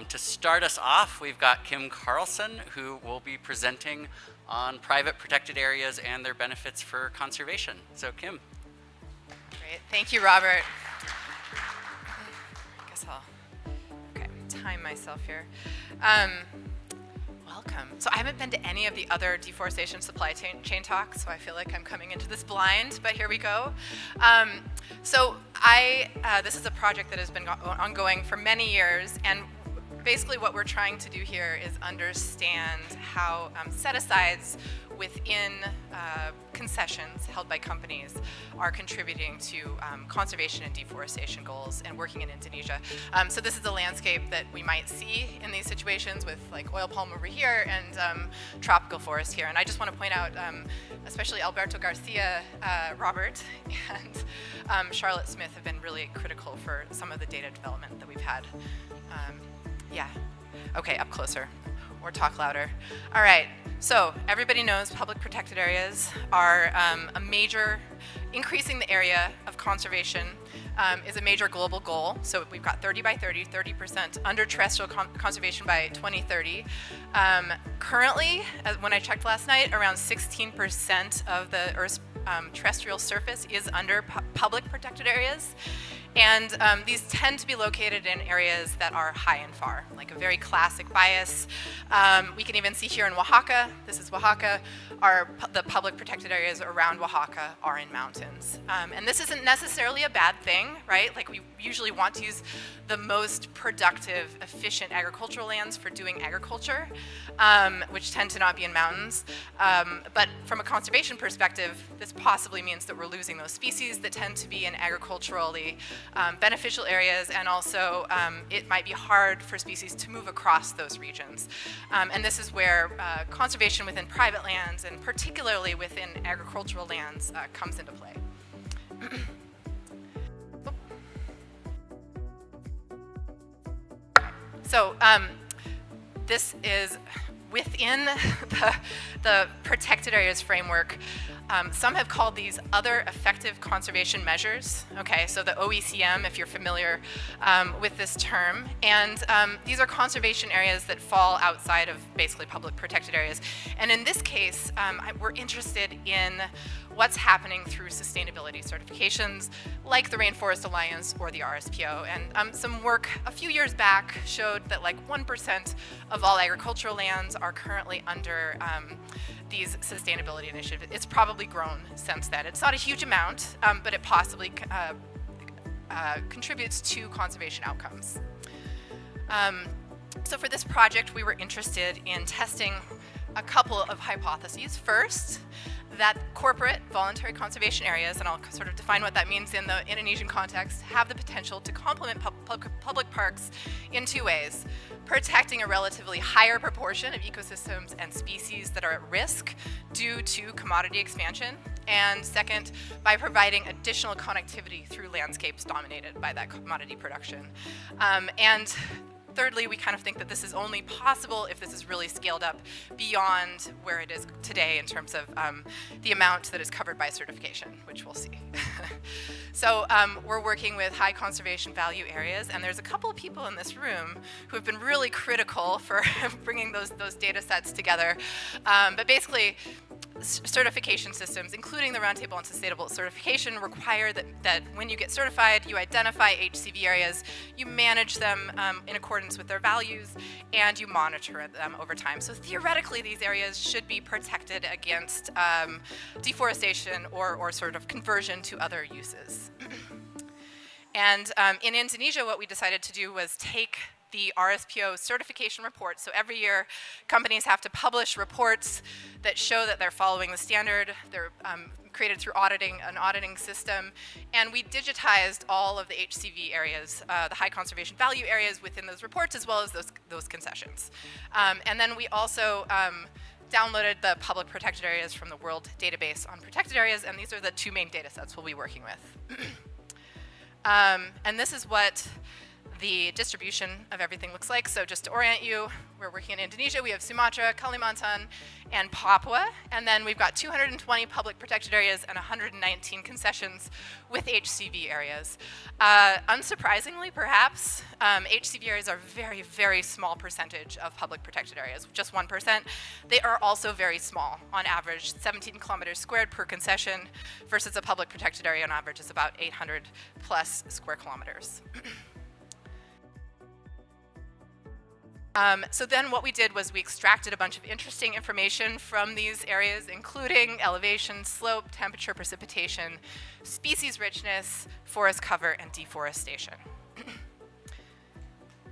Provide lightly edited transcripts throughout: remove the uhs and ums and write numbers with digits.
To start us off, we've got Kim Carlson, who will be presenting on private protected areas and their benefits for conservation. So Kim. Great, thank you, Robert. I guess I'll time myself here. Welcome. So I haven't been to any of the other deforestation supply chain talks, so I feel like I'm coming into this blind, but here we go. This is a project that has been ongoing for many years, and basically what we're trying to do here is understand how set-asides within concessions held by companies are contributing to conservation and deforestation goals and working in Indonesia. So this is a landscape that we might see in these situations with like oil palm over here and tropical forest here. And I just want to point out, especially Alberto Garcia, Robert, and Charlotte Smith have been really critical for some of the data development that we've had. Yeah, okay, up closer, or talk louder. All right, so everybody knows public protected areas are increasing the area of conservation is a major global goal. So we've got 30 by 30, 30% under terrestrial conservation by 2030. Currently, when I checked last night, around 16% of the Earth's terrestrial surface is under public protected areas. And these tend to be located in areas that are high and far, like a very classic bias. We can even see here in Oaxaca, this is Oaxaca, the public protected areas around Oaxaca are in mountains. And this isn't necessarily a bad thing, right? Like we usually want to use the most productive, efficient agricultural lands for doing agriculture, which tend to not be in mountains. But from a conservation perspective, this possibly means that we're losing those species that tend to be in agriculturally beneficial areas, and also it might be hard for species to move across those regions. And this is where conservation within private lands, and particularly within agricultural lands, comes into play. So this is within the protected areas framework. Some have called these other effective conservation measures. Okay, so the OECM, if you're familiar with this term. And these are conservation areas that fall outside of basically public protected areas. And in this case, we're interested in what's happening through sustainability certifications like the Rainforest Alliance or the RSPO. And some work a few years back showed that like 1% of all agricultural lands are currently under these sustainability initiatives. It's probably grown since then. It's not a huge amount, but it possibly contributes to conservation outcomes. So for this project, we were interested in testing a couple of hypotheses. First, that corporate voluntary conservation areas, and I'll sort of define what that means in the Indonesian context, have the potential to complement public parks in two ways: protecting a relatively higher proportion of ecosystems and species that are at risk due to commodity expansion, and second, by providing additional connectivity through landscapes dominated by that commodity production. And thirdly, we kind of think that this is only possible if this is really scaled up beyond where it is today in terms of the amount that is covered by certification, which we'll see. So we're working with high conservation value areas, and there's a couple of people in this room who have been really critical for bringing those data sets together. But basically, certification systems, including the Roundtable on Sustainable Certification, require that when you get certified, you identify HCV areas, you manage them in accordance with their values, and you monitor them over time. So theoretically, these areas should be protected against deforestation or sort of conversion to other uses. And in Indonesia, what we decided to do was take the RSPO certification report. So every year, companies have to publish reports that show that they're following the standard. They're created through an auditing system. And we digitized all of the HCV areas, the high conservation value areas within those reports, as well as those concessions. And then we also downloaded the public protected areas from the World Database on Protected Areas, and these are the two main data sets we'll be working with. And this is what the distribution of everything looks like. So just to orient you, we're working in Indonesia. We have Sumatra, Kalimantan, and Papua. And then we've got 220 public protected areas and 119 concessions with HCV areas. Unsurprisingly, perhaps, HCV areas are a very, very small percentage of public protected areas, just 1%. They are also very small, on average, 17 kilometers squared per concession, versus a public protected area on average is about 800 plus square kilometers. So then what we did was we extracted a bunch of interesting information from these areas, including elevation, slope, temperature, precipitation, species richness, forest cover, and deforestation.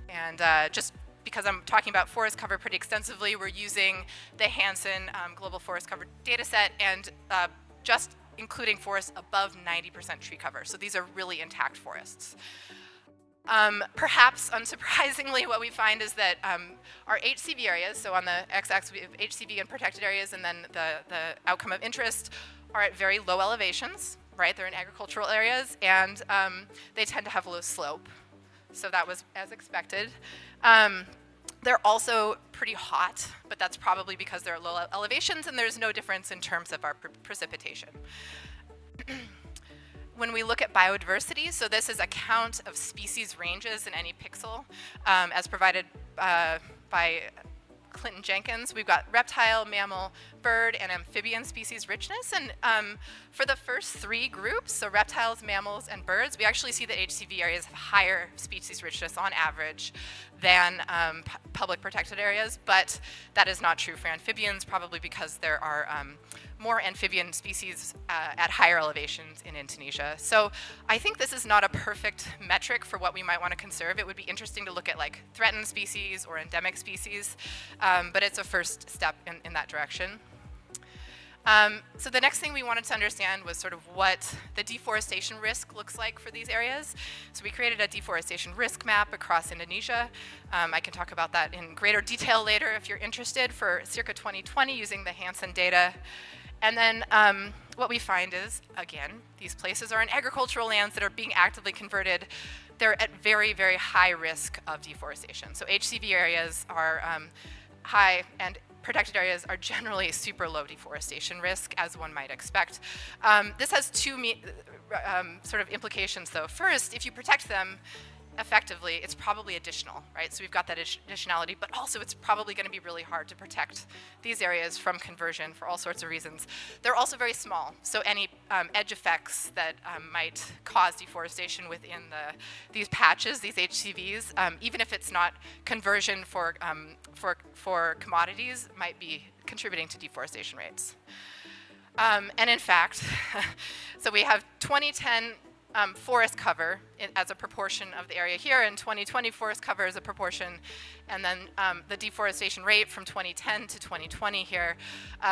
And just because I'm talking about forest cover pretty extensively, we're using the Hansen Global Forest Cover Dataset, and just including forests above 90% tree cover. So these are really intact forests. Perhaps unsurprisingly, what we find is that our HCV areas, so on the x-axis we have HCV and protected areas, and then the outcome of interest are at very low elevations, right? They're in agricultural areas, and they tend to have low slope. So that was as expected. They're also pretty hot, but that's probably because they're at low elevations and there's no difference in terms of our precipitation. When we look at biodiversity, so this is a count of species ranges in any pixel as provided by Clinton Jenkins. We've got reptile, mammal, bird, and amphibian species richness. And for the first three groups, so reptiles, mammals, and birds, we actually see that HCV areas have higher species richness on average than public protected areas, but that is not true for amphibians, probably because there are more amphibian species at higher elevations in Indonesia. So I think this is not a perfect metric for what we might want to conserve. It would be interesting to look at like threatened species or endemic species, but it's a first step in that direction. So the next thing we wanted to understand was sort of what the deforestation risk looks like for these areas. So we created a deforestation risk map across Indonesia. I can talk about that in greater detail later if you're interested, for circa 2020 using the Hansen data. And then what we find is, again, these places are in agricultural lands that are being actively converted. They're at very, very high risk of deforestation. So HCV areas are high, and protected areas are generally super low deforestation risk, as one might expect. This has two sort of implications, though. First, if you protect them effectively, it's probably additional, right? So we've got that additionality, but also it's probably going to be really hard to protect these areas from conversion for all sorts of reasons. They're also very small, so any edge effects that might cause deforestation within these patches, these HCVs, even if it's not conversion for commodities, might be contributing to deforestation rates. And in fact, so we have 2010 forest cover as a proportion of the area here, and 2020 forest cover as a proportion, and then the deforestation rate from 2010 to 2020 here.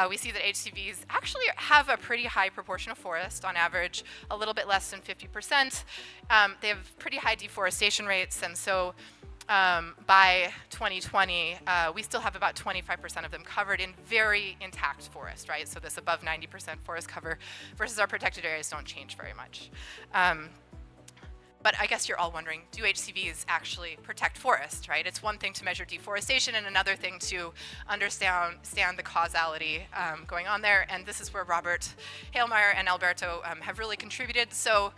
We see that HCVs actually have a pretty high proportion of forest, on average a little bit less than 50%. They have pretty high deforestation rates, and so by 2020, we still have about 25% of them covered in very intact forest, right? So this above 90% forest cover versus our protected areas don't change very much. But I guess you're all wondering, do HCVs actually protect forest, right? It's one thing to measure deforestation and another thing to understand the causality going on there. And this is where Robert Heilmayr and Alberto have really contributed. So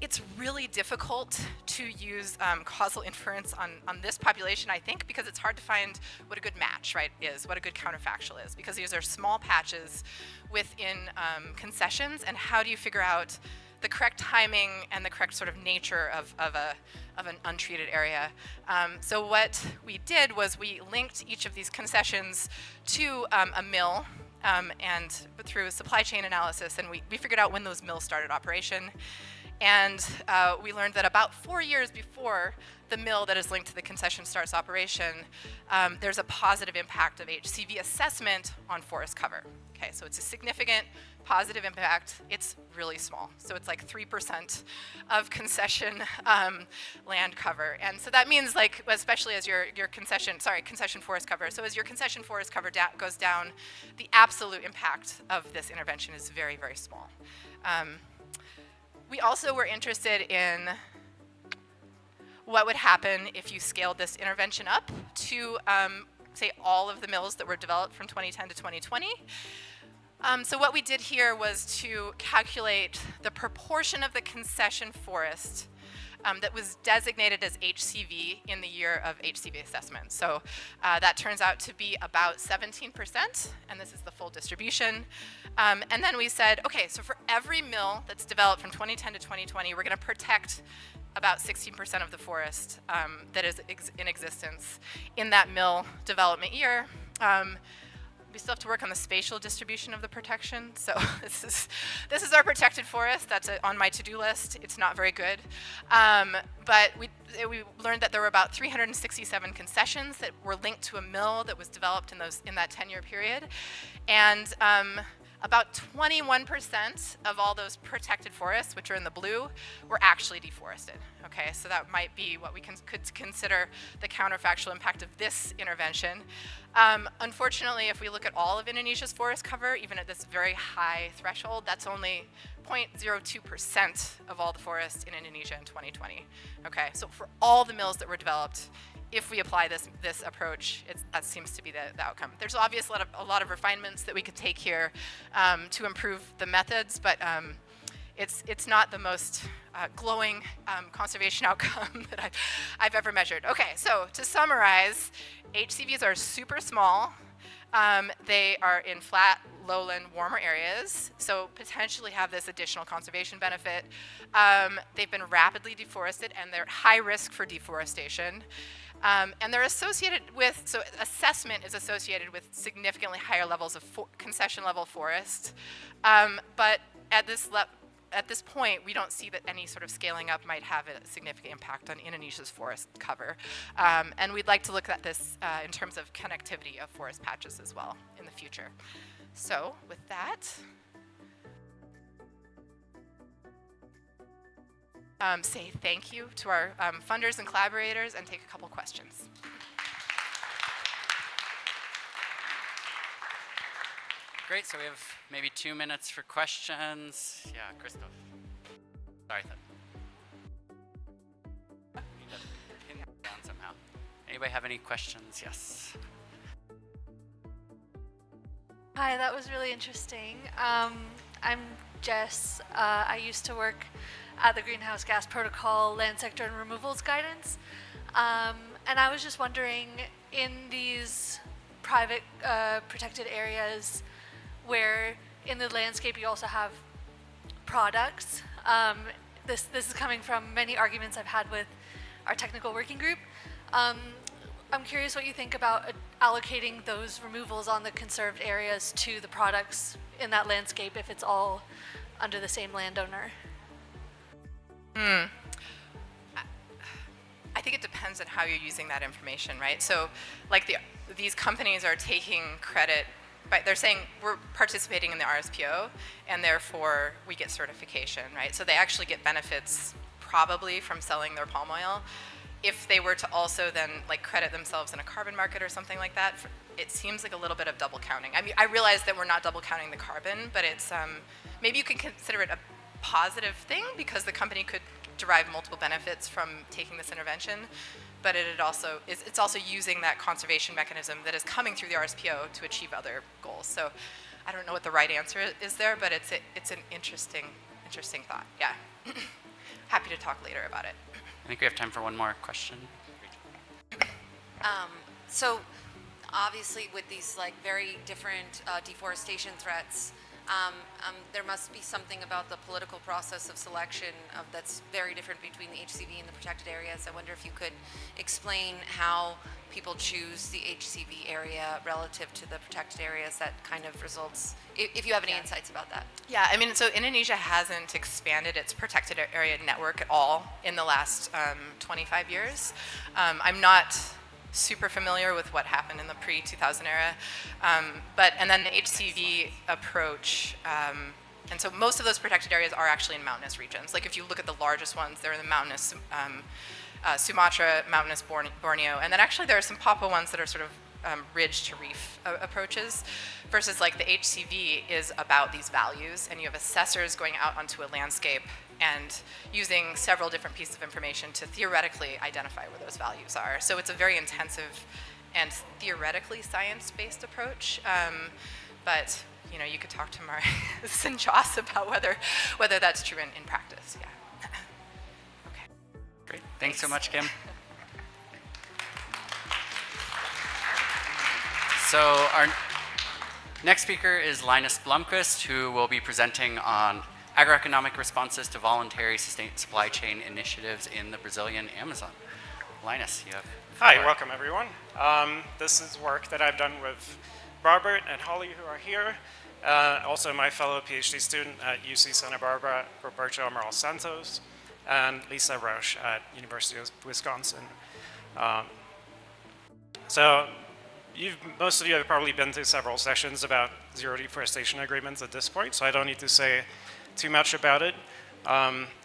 it's really difficult to use causal inference on this population, I think, because it's hard to find what a good match, right, is, what a good counterfactual is, because these are small patches within concessions, and how do you figure out the correct timing and the correct sort of nature of an untreated area. So what we did was we linked each of these concessions to a mill, and through supply chain analysis, and we figured out when those mills started operation. And we learned that about 4 years before the mill that is linked to the concession starts operation, there's a positive impact of HCV assessment on forest cover. Okay, so it's a significant positive impact. It's really small. So it's like 3% of concession land cover. And so that means, like, especially as your concession forest cover. So as your concession forest cover goes down, the absolute impact of this intervention is very, very small. We also were interested in what would happen if you scaled this intervention up to, say, all of the mills that were developed from 2010 to 2020. So what we did here was to calculate the proportion of the concession forest that was designated as HCV in the year of HCV assessment. So that turns out to be about 17%, and this is the full distribution. And then we said, okay, so for every mill that's developed from 2010 to 2020, we're going to protect about 16% of the forest that is in existence in that mill development year. We still have to work on the spatial distribution of the protection. So this is our protected forest. That's on my to-do list. It's not very good. But we learned that there were about 367 concessions that were linked to a mill that was developed in that 10-year period. And about 21% of all those protected forests, which are in the blue, were actually deforested. Okay, so that might be what we could consider the counterfactual impact of this intervention. Unfortunately, if we look at all of Indonesia's forest cover, even at this very high threshold, that's only 0.02% of all the forests in Indonesia in 2020. Okay, so for all the mills that were developed, if we apply this approach, that seems to be the outcome. There's obviously a lot of refinements that we could take here to improve the methods, but it's not the most glowing conservation outcome that I've ever measured. Okay, so to summarize, HCVs are super small. They are in flat, lowland, warmer areas, so potentially have this additional conservation benefit. They've been rapidly deforested, and they're at high risk for deforestation. And they're associated with, so assessment is associated with significantly higher levels of concession level forest. But at this point, we don't see that any sort of scaling up might have a significant impact on Indonesia's forest cover. And we'd like to look at this in terms of connectivity of forest patches as well in the future. So with that, say thank you to our funders and collaborators and take a couple questions. Great, so we have maybe 2 minutes for questions. Yeah, Christoph. Sorry, you just pin that down somehow. Anybody have any questions? Yes. Hi, that was really interesting. I'm Jess. I used to work at the Greenhouse Gas Protocol Land Sector and Removals Guidance. And I was just wondering, in these private protected areas where in the landscape you also have products, this is coming from many arguments I've had with our technical working group. I'm curious what you think about allocating those removals on the conserved areas to the products in that landscape if it's all under the same landowner. I think it depends on how you're using that information, right? So like these companies are taking credit, but they're saying we're participating in the RSPO and therefore we get certification, right? So they actually get benefits probably from selling their palm oil. If they were to also then like credit themselves in a carbon market or something like that, it seems like a little bit of double counting. I mean, I realize that we're not double counting the carbon, but it's maybe you can consider it a positive thing because the company could derive multiple benefits from taking this intervention, but it's also using that conservation mechanism that is coming through the RSPO to achieve other goals. So I don't know what the right answer is there, but it's an interesting thought. Yeah. Happy to talk later about it. I think we have time for one more question. So obviously with these like very different deforestation threats, there must be something about the political process of selection that's very different between the HCV and the protected areas. I wonder if you could explain how people choose the HCV area relative to the protected areas that kind of results, if you have any insights about that. Yeah, I mean, so Indonesia hasn't expanded its protected area network at all in the last 25 years. I'm not super familiar with what happened in the pre-2000 era, and then the HCV approach, and so most of those protected areas are actually in mountainous regions. Like if you look at the largest ones, they're in the mountainous Sumatra, mountainous Borneo, and then actually there are some Papua ones that are sort of ridge to reef approaches, versus like the HCV is about these values, and you have assessors going out onto a landscape and using several different pieces of information to theoretically identify where those values are. So it's a very intensive and theoretically science-based approach, but you know, you could talk to Marius and Joss about whether that's true in practice. Yeah. Okay. Great. Thanks so much, Kim. So our next speaker is Linus Blomqvist, who will be presenting on agroeconomic responses to voluntary sustained supply chain initiatives in the Brazilian Amazon. Linus, you have the Hi, floor. welcome everyone. This is work that I've done with Robert and Holly, who are here. Also my fellow PhD student at UC Santa Barbara, Roberto Amaral Santos, and Lisa Roche at University of Wisconsin. So most of you have probably been to several sessions about zero deforestation agreements at this point, so I don't need to say too much about it.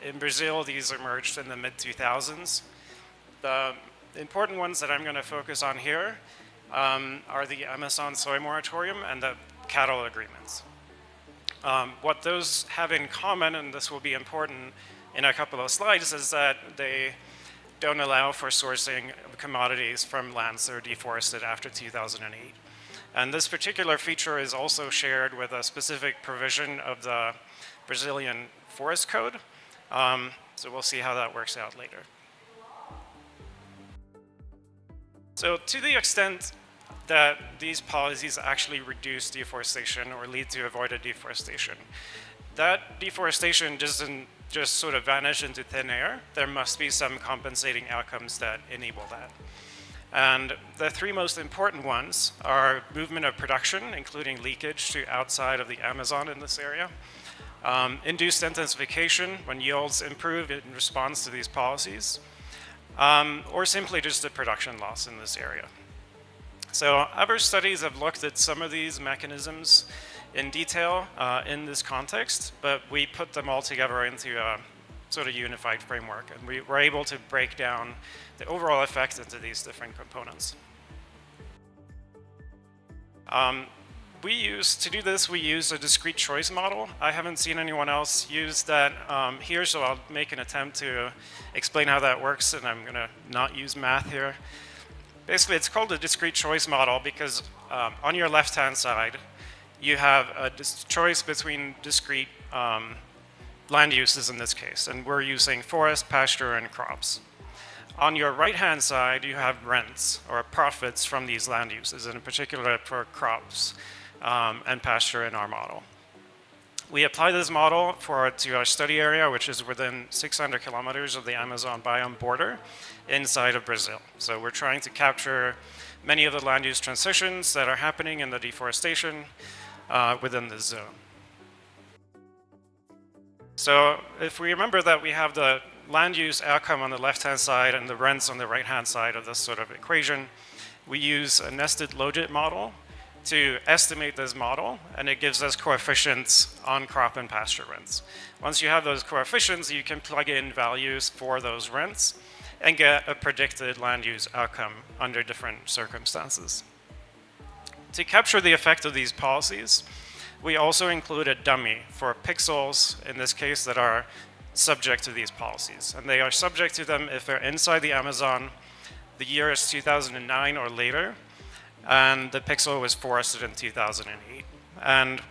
In Brazil, these emerged in the mid-2000s. The important ones that I'm going to focus on here are the Amazon soy moratorium and the cattle agreements. What those have in common, and this will be important in a couple of slides, is that they don't allow for sourcing of commodities from lands that are deforested after 2008. And this particular feature is also shared with a specific provision of the Brazilian Forest Code. So we'll see how that works out later. So to the extent that these policies actually reduce deforestation or lead to avoided deforestation, that deforestation doesn't just sort of vanish into thin air. There must be some compensating outcomes that enable that. And the three most important ones are movement of production, including leakage to outside of the Amazon in this area, induced intensification when yields improve in response to these policies, or simply just the production loss in this area. So other studies have looked at some of these mechanisms in detail in this context, but we put them all together into a sort of unified framework, and we were able to break down the overall effect into these different components. To do this, we use a discrete choice model. I haven't seen anyone else use that here, so I'll make an attempt to explain how that works, and I'm gonna not use math here. Basically, it's called a discrete choice model because on your left-hand side, you have a choice between discrete land uses in this case, and we're using forest, pasture, and crops. On your right-hand side, you have rents or profits from these land uses, and in particular for crops and pasture in our model. We apply this model to our study area, which is within 600 kilometers of the Amazon biome border inside of Brazil. So we're trying to capture many of the land use transitions that are happening in the deforestation within this zone. So if we remember that we have the land use outcome on the left-hand side and the rents on the right-hand side of this sort of equation, we use a nested logit model to estimate this model, and it gives us coefficients on crop and pasture rents. Once you have those coefficients, you can plug in values for those rents and get a predicted land use outcome under different circumstances. To capture the effect of these policies, we also include a dummy for pixels, in this case, that are subject to these policies. And they are subject to them if they're inside the Amazon, the year is 2009 or later, and the pixel was forested in 2008. And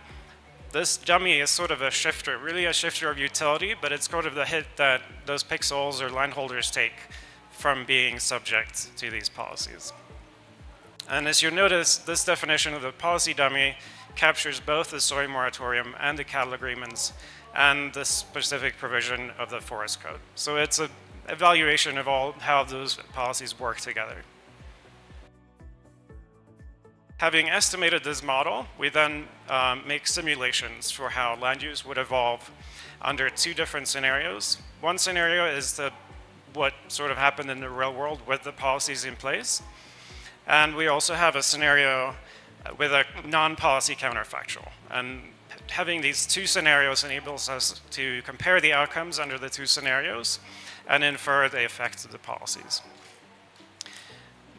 this dummy is sort of a shifter, really a shifter of utility, but it's sort of the hit that those pixels or landholders take from being subject to these policies. And as you notice, this definition of the policy dummy captures both the soy moratorium and the cattle agreements and the specific provision of the forest code. So it's an evaluation of how those policies work together. Having estimated this model, we then make simulations for how land use would evolve under two different scenarios. One scenario is what sort of happened in the real world with the policies in place. And we also have a scenario with a non-policy counterfactual. And having these two scenarios enables us to compare the outcomes under the two scenarios and infer the effects of the policies.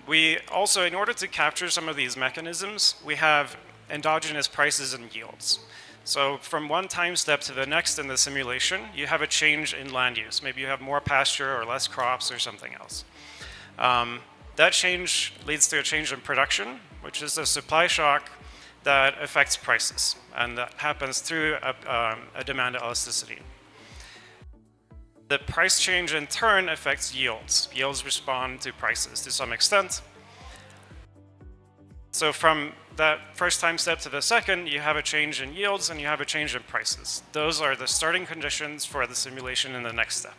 We also, in order to capture some of these mechanisms, we have endogenous prices and yields. So from one time step to the next in the simulation, you have a change in land use. Maybe you have more pasture or less crops or something else. That change leads to a change in production, which is a supply shock that affects prices. And that happens through a demand elasticity. The price change in turn affects yields. Yields respond to prices to some extent. So from that first time step to the second, you have a change in yields and you have a change in prices. Those are the starting conditions for the simulation in the next step.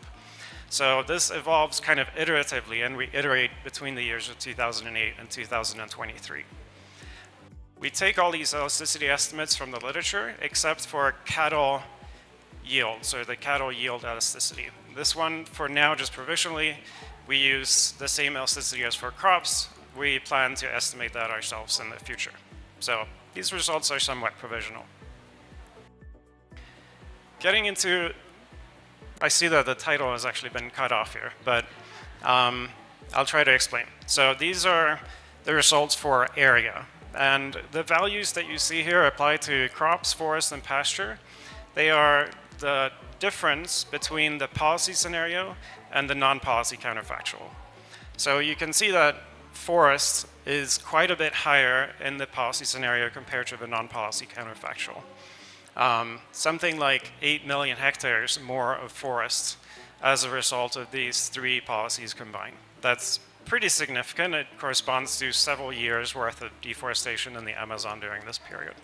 So this evolves kind of iteratively, and we iterate between the years of 2008 and 2023. We take all these elasticity estimates from the literature, except for cattle yields, or the cattle yield elasticity. This one, for now, just provisionally, we use the same elasticity as for crops. We plan to estimate that ourselves in the future. So these results are somewhat provisional. Getting into, I see that the title has actually been cut off here, but I'll try to explain. So these are the results for area. And the values that you see here apply to crops, forest, and pasture. They are the difference between the policy scenario and the non-policy counterfactual. So you can see that forest is quite a bit higher in the policy scenario compared to the non-policy counterfactual. Something like 8 million hectares more of forest as a result of these three policies combined. That's pretty significant. It corresponds to several years worth of deforestation in the Amazon during this period.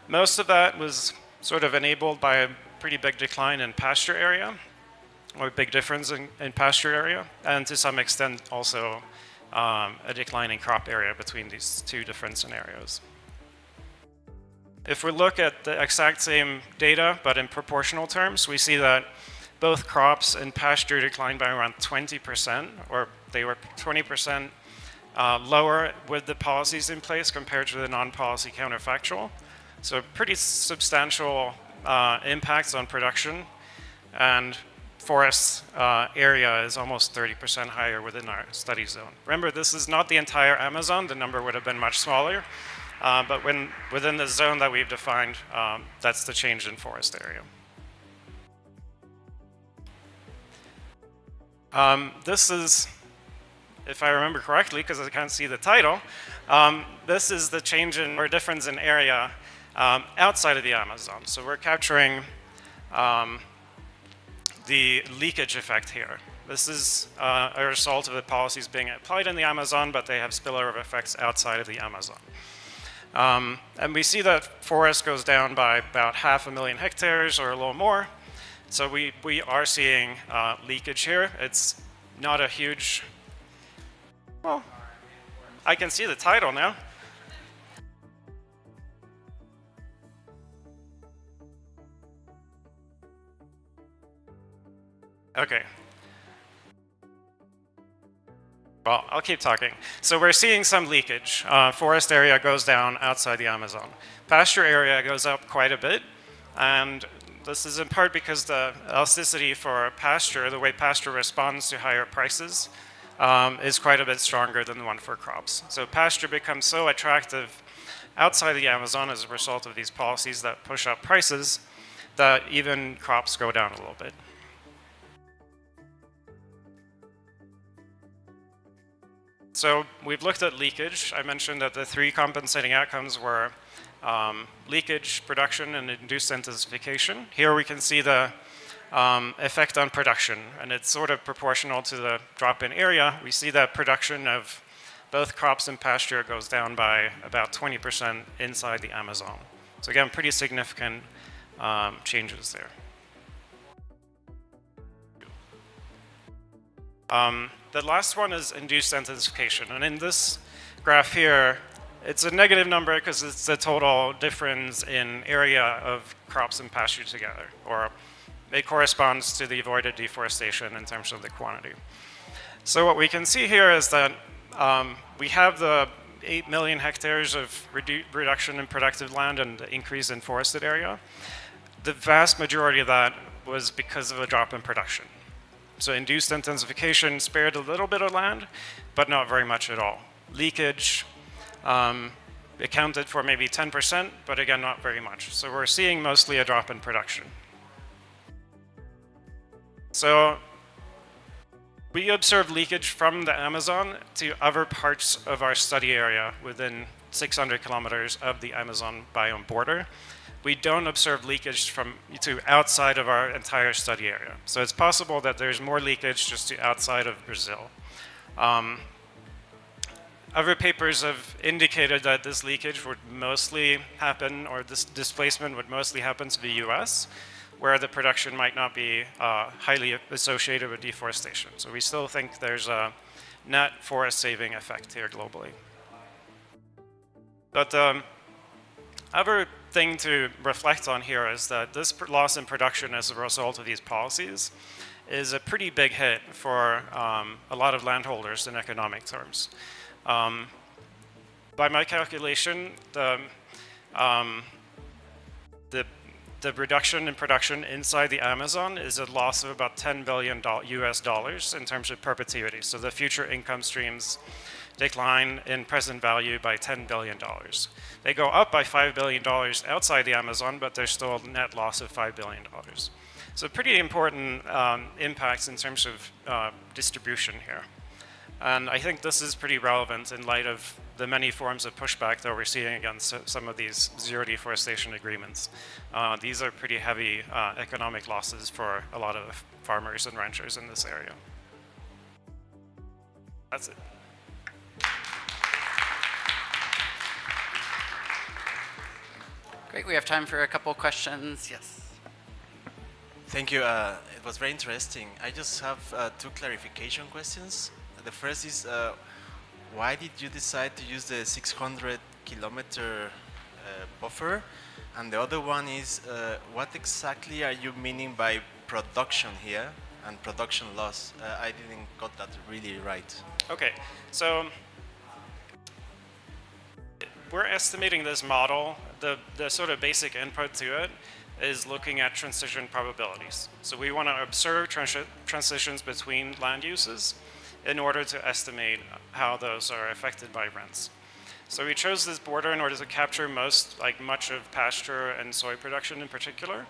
Most of that was sort of enabled by a pretty big decline in pasture area, or a big difference in pasture area, and to some extent also a decline in crop area between these two different scenarios. If we look at the exact same data, but in proportional terms, we see that both crops and pasture declined by around 20%, or they were 20% lower with the policies in place compared to the non-policy counterfactual. So pretty substantial impacts on production, and forest area is almost 30% higher within our study zone. Remember, this is not the entire Amazon. The number would have been much smaller. But within the zone that we've defined, that's the change in forest area. This is, if I remember correctly, because I can't see the title, this is the change in, or difference in area outside of the Amazon. So we're capturing the leakage effect here. This is a result of the policies being applied in the Amazon, but they have spillover effects outside of the Amazon. And we see that forest goes down by about 500,000 hectares or a little more. So we are seeing leakage here. It's not a huge, well, I can see the title now. Okay. Well, I'll keep talking. So we're seeing some leakage. Forest area goes down outside the Amazon. Pasture area goes up quite a bit. And this is in part because the elasticity for pasture, the way pasture responds to higher prices, is quite a bit stronger than the one for crops. So pasture becomes so attractive outside the Amazon as a result of these policies that push up prices that even crops go down a little bit. So we've looked at leakage. I mentioned that the three compensating outcomes were leakage, production, and induced intensification. Here we can see the effect on production, and it's sort of proportional to the drop in area. We see that production of both crops and pasture goes down by about 20% inside the Amazon. So again, pretty significant changes there. The last one is induced intensification, and in this graph here, it's a negative number because it's the total difference in area of crops and pasture together, or it corresponds to the avoided deforestation in terms of the quantity. So what we can see here is that we have the 8 million hectares of reduction in productive land and the increase in forested area. The vast majority of that was because of a drop in production. So induced intensification spared a little bit of land, but not very much at all. Leakage accounted for maybe 10%, but again, not very much. So we're seeing mostly a drop in production. So we observe leakage from the Amazon to other parts of our study area within 600 kilometers of the Amazon biome border. We don't observe leakage to outside of our entire study area. So it's possible that there's more leakage just to outside of Brazil. Other papers have indicated that this leakage would mostly happen, or this displacement would mostly happen to the US, where the production might not be highly associated with deforestation. So we still think there's a net forest saving effect here globally. But the other thing to reflect on here is that this loss in production as a result of these policies is a pretty big hit for a lot of landholders in economic terms. By my calculation, the reduction in production inside the Amazon is a loss of about $10 billion US dollars in terms of perpetuity. So the future income streams decline in present value by $10 billion. They go up by $5 billion outside the Amazon, but there's still a net loss of $5 billion. So pretty important impacts in terms of distribution here. And I think this is pretty relevant in light of the many forms of pushback that we're seeing against some of these zero deforestation agreements. These are pretty heavy economic losses for a lot of farmers and ranchers in this area. That's it. Great, we have time for a couple questions. Yes. Thank you. It was very interesting. I just have 2 clarification questions. The first is, why did you decide to use the 600-kilometer buffer? And the other one is, what exactly are you meaning by production here and production loss? I didn't got that really right. Okay, so we're estimating this model. The sort of basic input to it is looking at transition probabilities. So we want to observe transitions between land uses in order to estimate how those are affected by rents. So we chose this border in order to capture much of pasture and soy production in particular.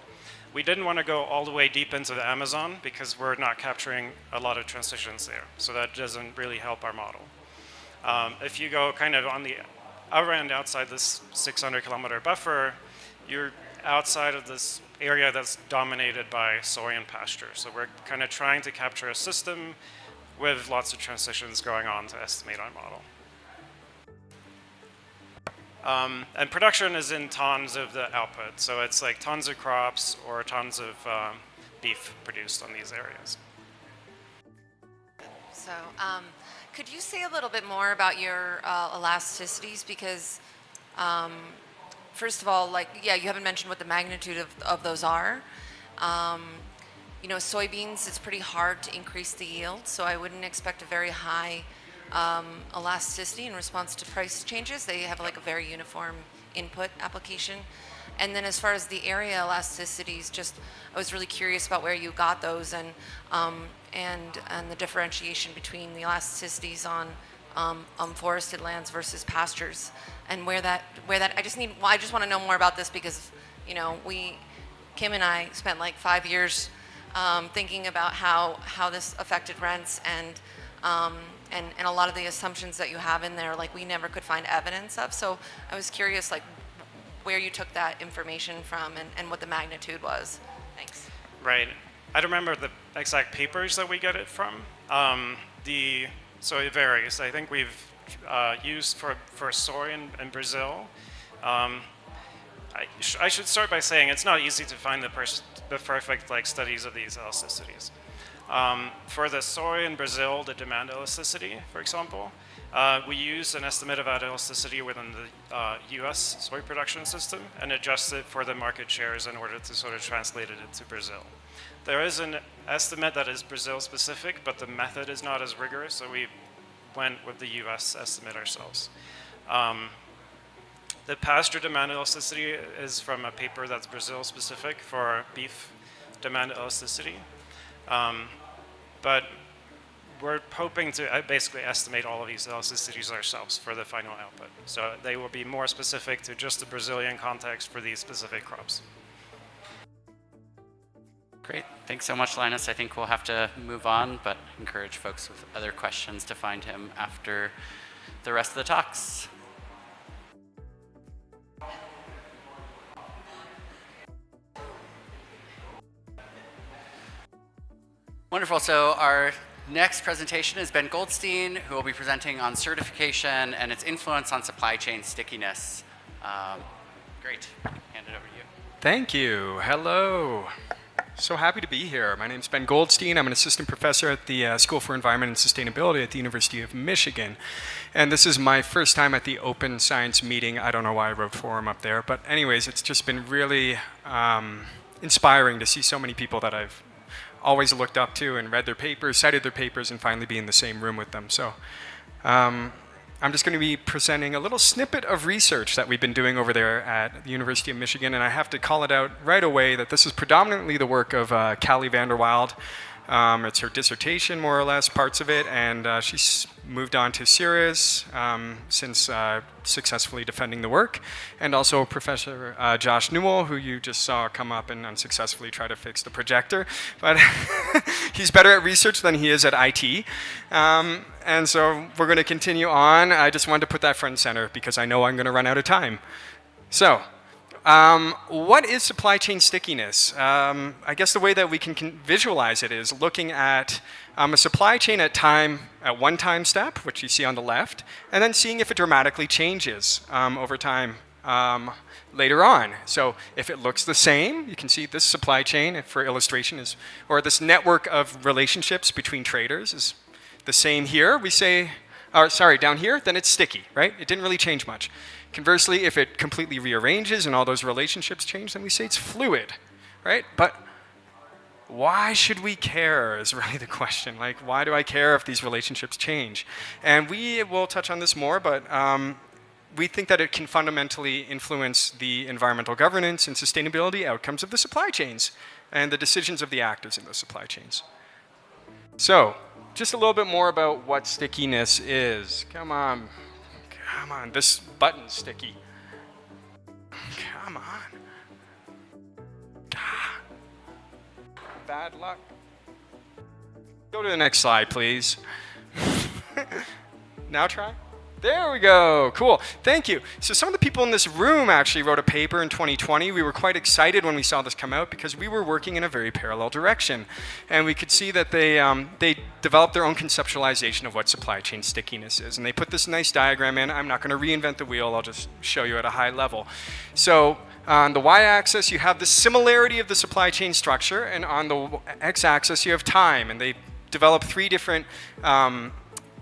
We didn't want to go all the way deep into the Amazon because we're not capturing a lot of transitions there. So that doesn't really help our model. If you go kind of on the other end outside this 600-kilometer buffer, you're outside of this area that's dominated by soy and pasture. So we're kind of trying to capture a system with lots of transitions going on to estimate our model. And production is in tons of the output. So it's like tons of crops or tons of beef produced on these areas. So, could you say a little bit more about your elasticities? Because, first of all, you haven't mentioned what the magnitude of those are. You know, soybeans, it's pretty hard to increase the yield, so I wouldn't expect a very high elasticity in response to price changes. They have like a very uniform input application. And then as far as the area elasticities, I was really curious about where you got those and the differentiation between the elasticities on forested lands versus pastures, and where that I just want to know more about this because, you know, Kim and I spent like 5 years thinking about how this affected rents and a lot of the assumptions that you have in there, like we never could find evidence of. So I was curious, like where you took that information from and what the magnitude was. Thanks. Right. I don't remember the exact papers that we get it from. So it varies. I think we've used for soy in Brazil. I should start by saying it's not easy to find the perfect studies of these elasticities. For the soy in Brazil, the demand elasticity, for example, we use an estimate of that elasticity within the US soy production system and adjust it for the market shares in order to sort of translate it into Brazil. There is an estimate that is Brazil specific, but the method is not as rigorous, so we went with the US estimate ourselves. The pasture demand elasticity is from a paper that's Brazil specific for beef demand elasticity. but we're hoping to basically estimate all of these elasticities ourselves for the final output. So they will be more specific to just the Brazilian context for these specific crops. Great. Thanks so much, Linus. I think we'll have to move on, but encourage folks with other questions to find him after the rest of the talks. Wonderful. So our next presentation is Ben Goldstein, who will be presenting on certification and its influence on supply chain stickiness. Great. Hand it over to you. Thank you. Hello. So happy to be here. My name is Ben Goldstein. I'm an assistant professor at the School for Environment and Sustainability at the University of Michigan. And this is my first time at the Open Science meeting. I don't know why I wrote forum up there. But anyways, it's just been really inspiring to see so many people that I've always looked up to and read their papers, cited their papers, and finally be in the same room with them. So I'm just going to be presenting a little snippet of research that we've been doing over there at the University of Michigan, and I have to call it out right away that this is predominantly the work of Callie Vanderwild. It's her dissertation, more or less, parts of it, and she's moved on to Sirius since successfully defending the work, and also Professor Josh Newell, who you just saw come up and unsuccessfully try to fix the projector, but he's better at research than he is at IT, and so we're going to continue on. I just wanted to put that front and center because I know I'm going to run out of time. So, what is supply chain stickiness? I guess the way that we can visualize it is looking at a supply chain at one time step, which you see on the left, and then seeing if it dramatically changes over time later on. So if it looks the same, you can see this supply chain, for illustration, or this network of relationships between traders is the same here. We say, down here, then it's sticky, right? It didn't really change much. Conversely, if it completely rearranges and all those relationships change, then we say it's fluid, right? But why should we care is really the question. Like, why do I care if these relationships change? And we will touch on this more, but we think that it can fundamentally influence the environmental governance and sustainability outcomes of the supply chains and the decisions of the actors in those supply chains. So, just a little bit more about what stickiness is. Come on, this button's sticky. Come on. Bad luck. Go to the next slide, please. Now try. There we go. Cool. Thank you. So some of the people in this room actually wrote a paper in 2020. We were quite excited when we saw this come out because we were working in a very parallel direction. And we could see that they developed their own conceptualization of what supply chain stickiness is. And they put this nice diagram in. I'm not going to reinvent the wheel. I'll just show you at a high level. So on the y-axis, you have the similarity of the supply chain structure. And on the x-axis, you have time. And they developed three different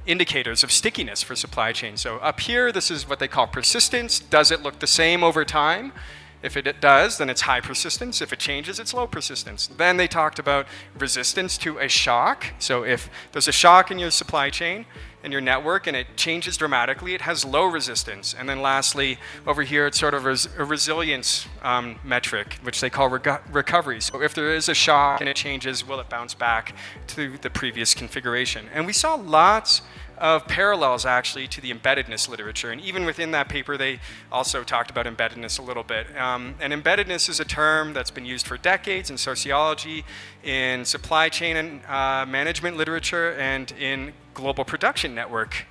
indicators of stickiness for supply chain. So up here, this is what they call persistence. Does it look the same over time? If it does, then it's high persistence. If it changes, it's low persistence. Then they talked about resistance to a shock. So if there's a shock in your supply chain, in your network, and it changes dramatically, it has low resistance. And then lastly, over here, it's sort of a resilience metric, which they call recovery. So if there is a shock and it changes, will it bounce back to the previous configuration? And we saw lots of parallels actually to the embeddedness literature. And even within that paper, they also talked about embeddedness a little bit. And embeddedness is a term that's been used for decades in sociology, in supply chain and management literature, and in global production network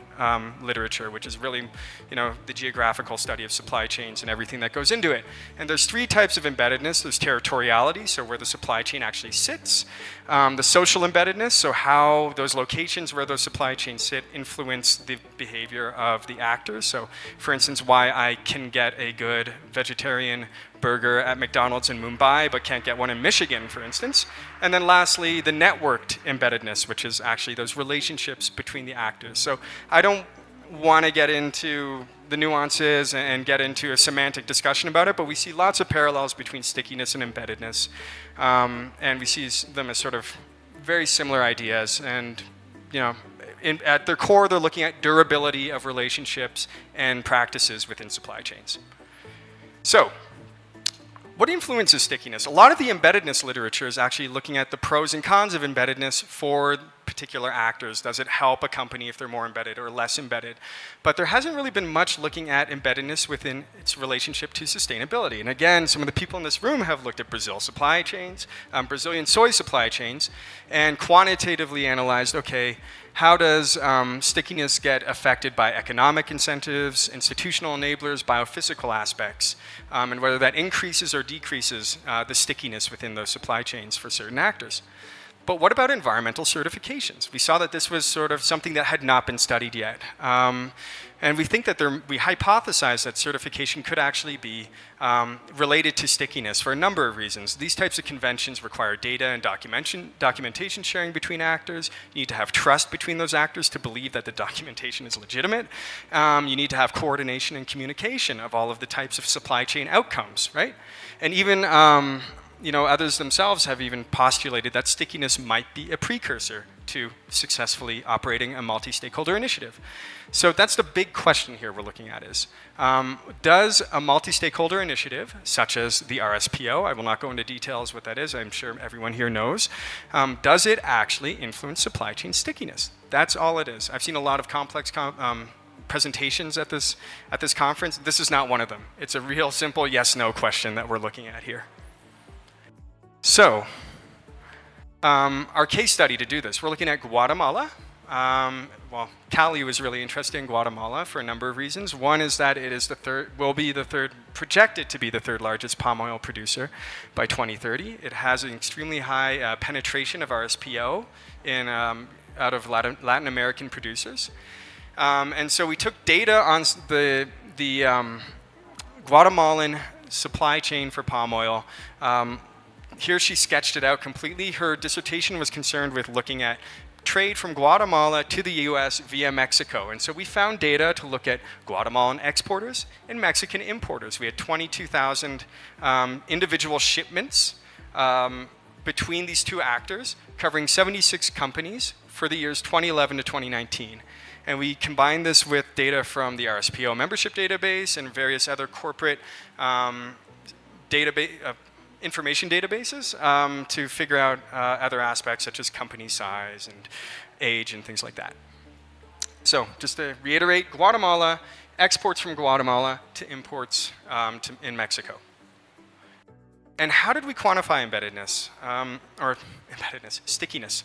literature, which is really, the geographical study of supply chains and everything that goes into it. And there's three types of embeddedness. There's territoriality, so where the supply chain actually sits. The social embeddedness, so how those locations where those supply chains sit influence the behavior of the actors. So, for instance, why I can get a good vegetarian burger at McDonald's in Mumbai, but can't get one in Michigan, for instance. And then lastly, the networked embeddedness, which is actually those relationships between the actors. So I don't want to get into the nuances and get into a semantic discussion about it, but we see lots of parallels between stickiness and embeddedness. And we see them as sort of very similar ideas. And, at their core, they're looking at durability of relationships and practices within supply chains. So, what influences stickiness? A lot of the embeddedness literature is actually looking at the pros and cons of embeddedness for particular actors? Does it help a company if they're more embedded or less embedded? But there hasn't really been much looking at embeddedness within its relationship to sustainability. And again, some of the people in this room have looked at Brazil supply chains, Brazilian soy supply chains, and quantitatively analyzed, okay, how does stickiness get affected by economic incentives, institutional enablers, biophysical aspects, and whether that increases or decreases the stickiness within those supply chains for certain actors. But what about environmental certifications? We saw that this was sort of something that had not been studied yet. And we think that we hypothesize that certification could actually be related to stickiness for a number of reasons. These types of conventions require data and documentation sharing between actors. You need to have trust between those actors to believe that the documentation is legitimate. You need to have coordination and communication of all of the types of supply chain outcomes, right? And even others themselves have even postulated that stickiness might be a precursor to successfully operating a multi-stakeholder initiative. So that's the big question here we're looking at is, does a multi-stakeholder initiative, such as the RSPO, I will not go into details what that is, I'm sure everyone here knows, does it actually influence supply chain stickiness? That's all it is. I've seen a lot of complex presentations at this conference. This is not one of them. It's a real simple yes-no question that we're looking at here. So, our case study to do this, we're looking at Guatemala. Cali was really interested in Guatemala for a number of reasons. One is that it is projected to be the third largest palm oil producer by 2030. It has an extremely high penetration of RSPO out of Latin American producers. And so we took data on the Guatemalan supply chain for palm oil. Here she sketched it out completely. Her dissertation was concerned with looking at trade from Guatemala to the US via Mexico. And so we found data to look at Guatemalan exporters and Mexican importers. We had 22,000 individual shipments between these two actors, covering 76 companies for the years 2011 to 2019. And we combined this with data from the RSPO membership database and various other corporate information databases to figure out other aspects such as company size and age and things like that. So just to reiterate, Guatemala, exports from Guatemala to imports in Mexico. And how did we quantify embeddedness, stickiness?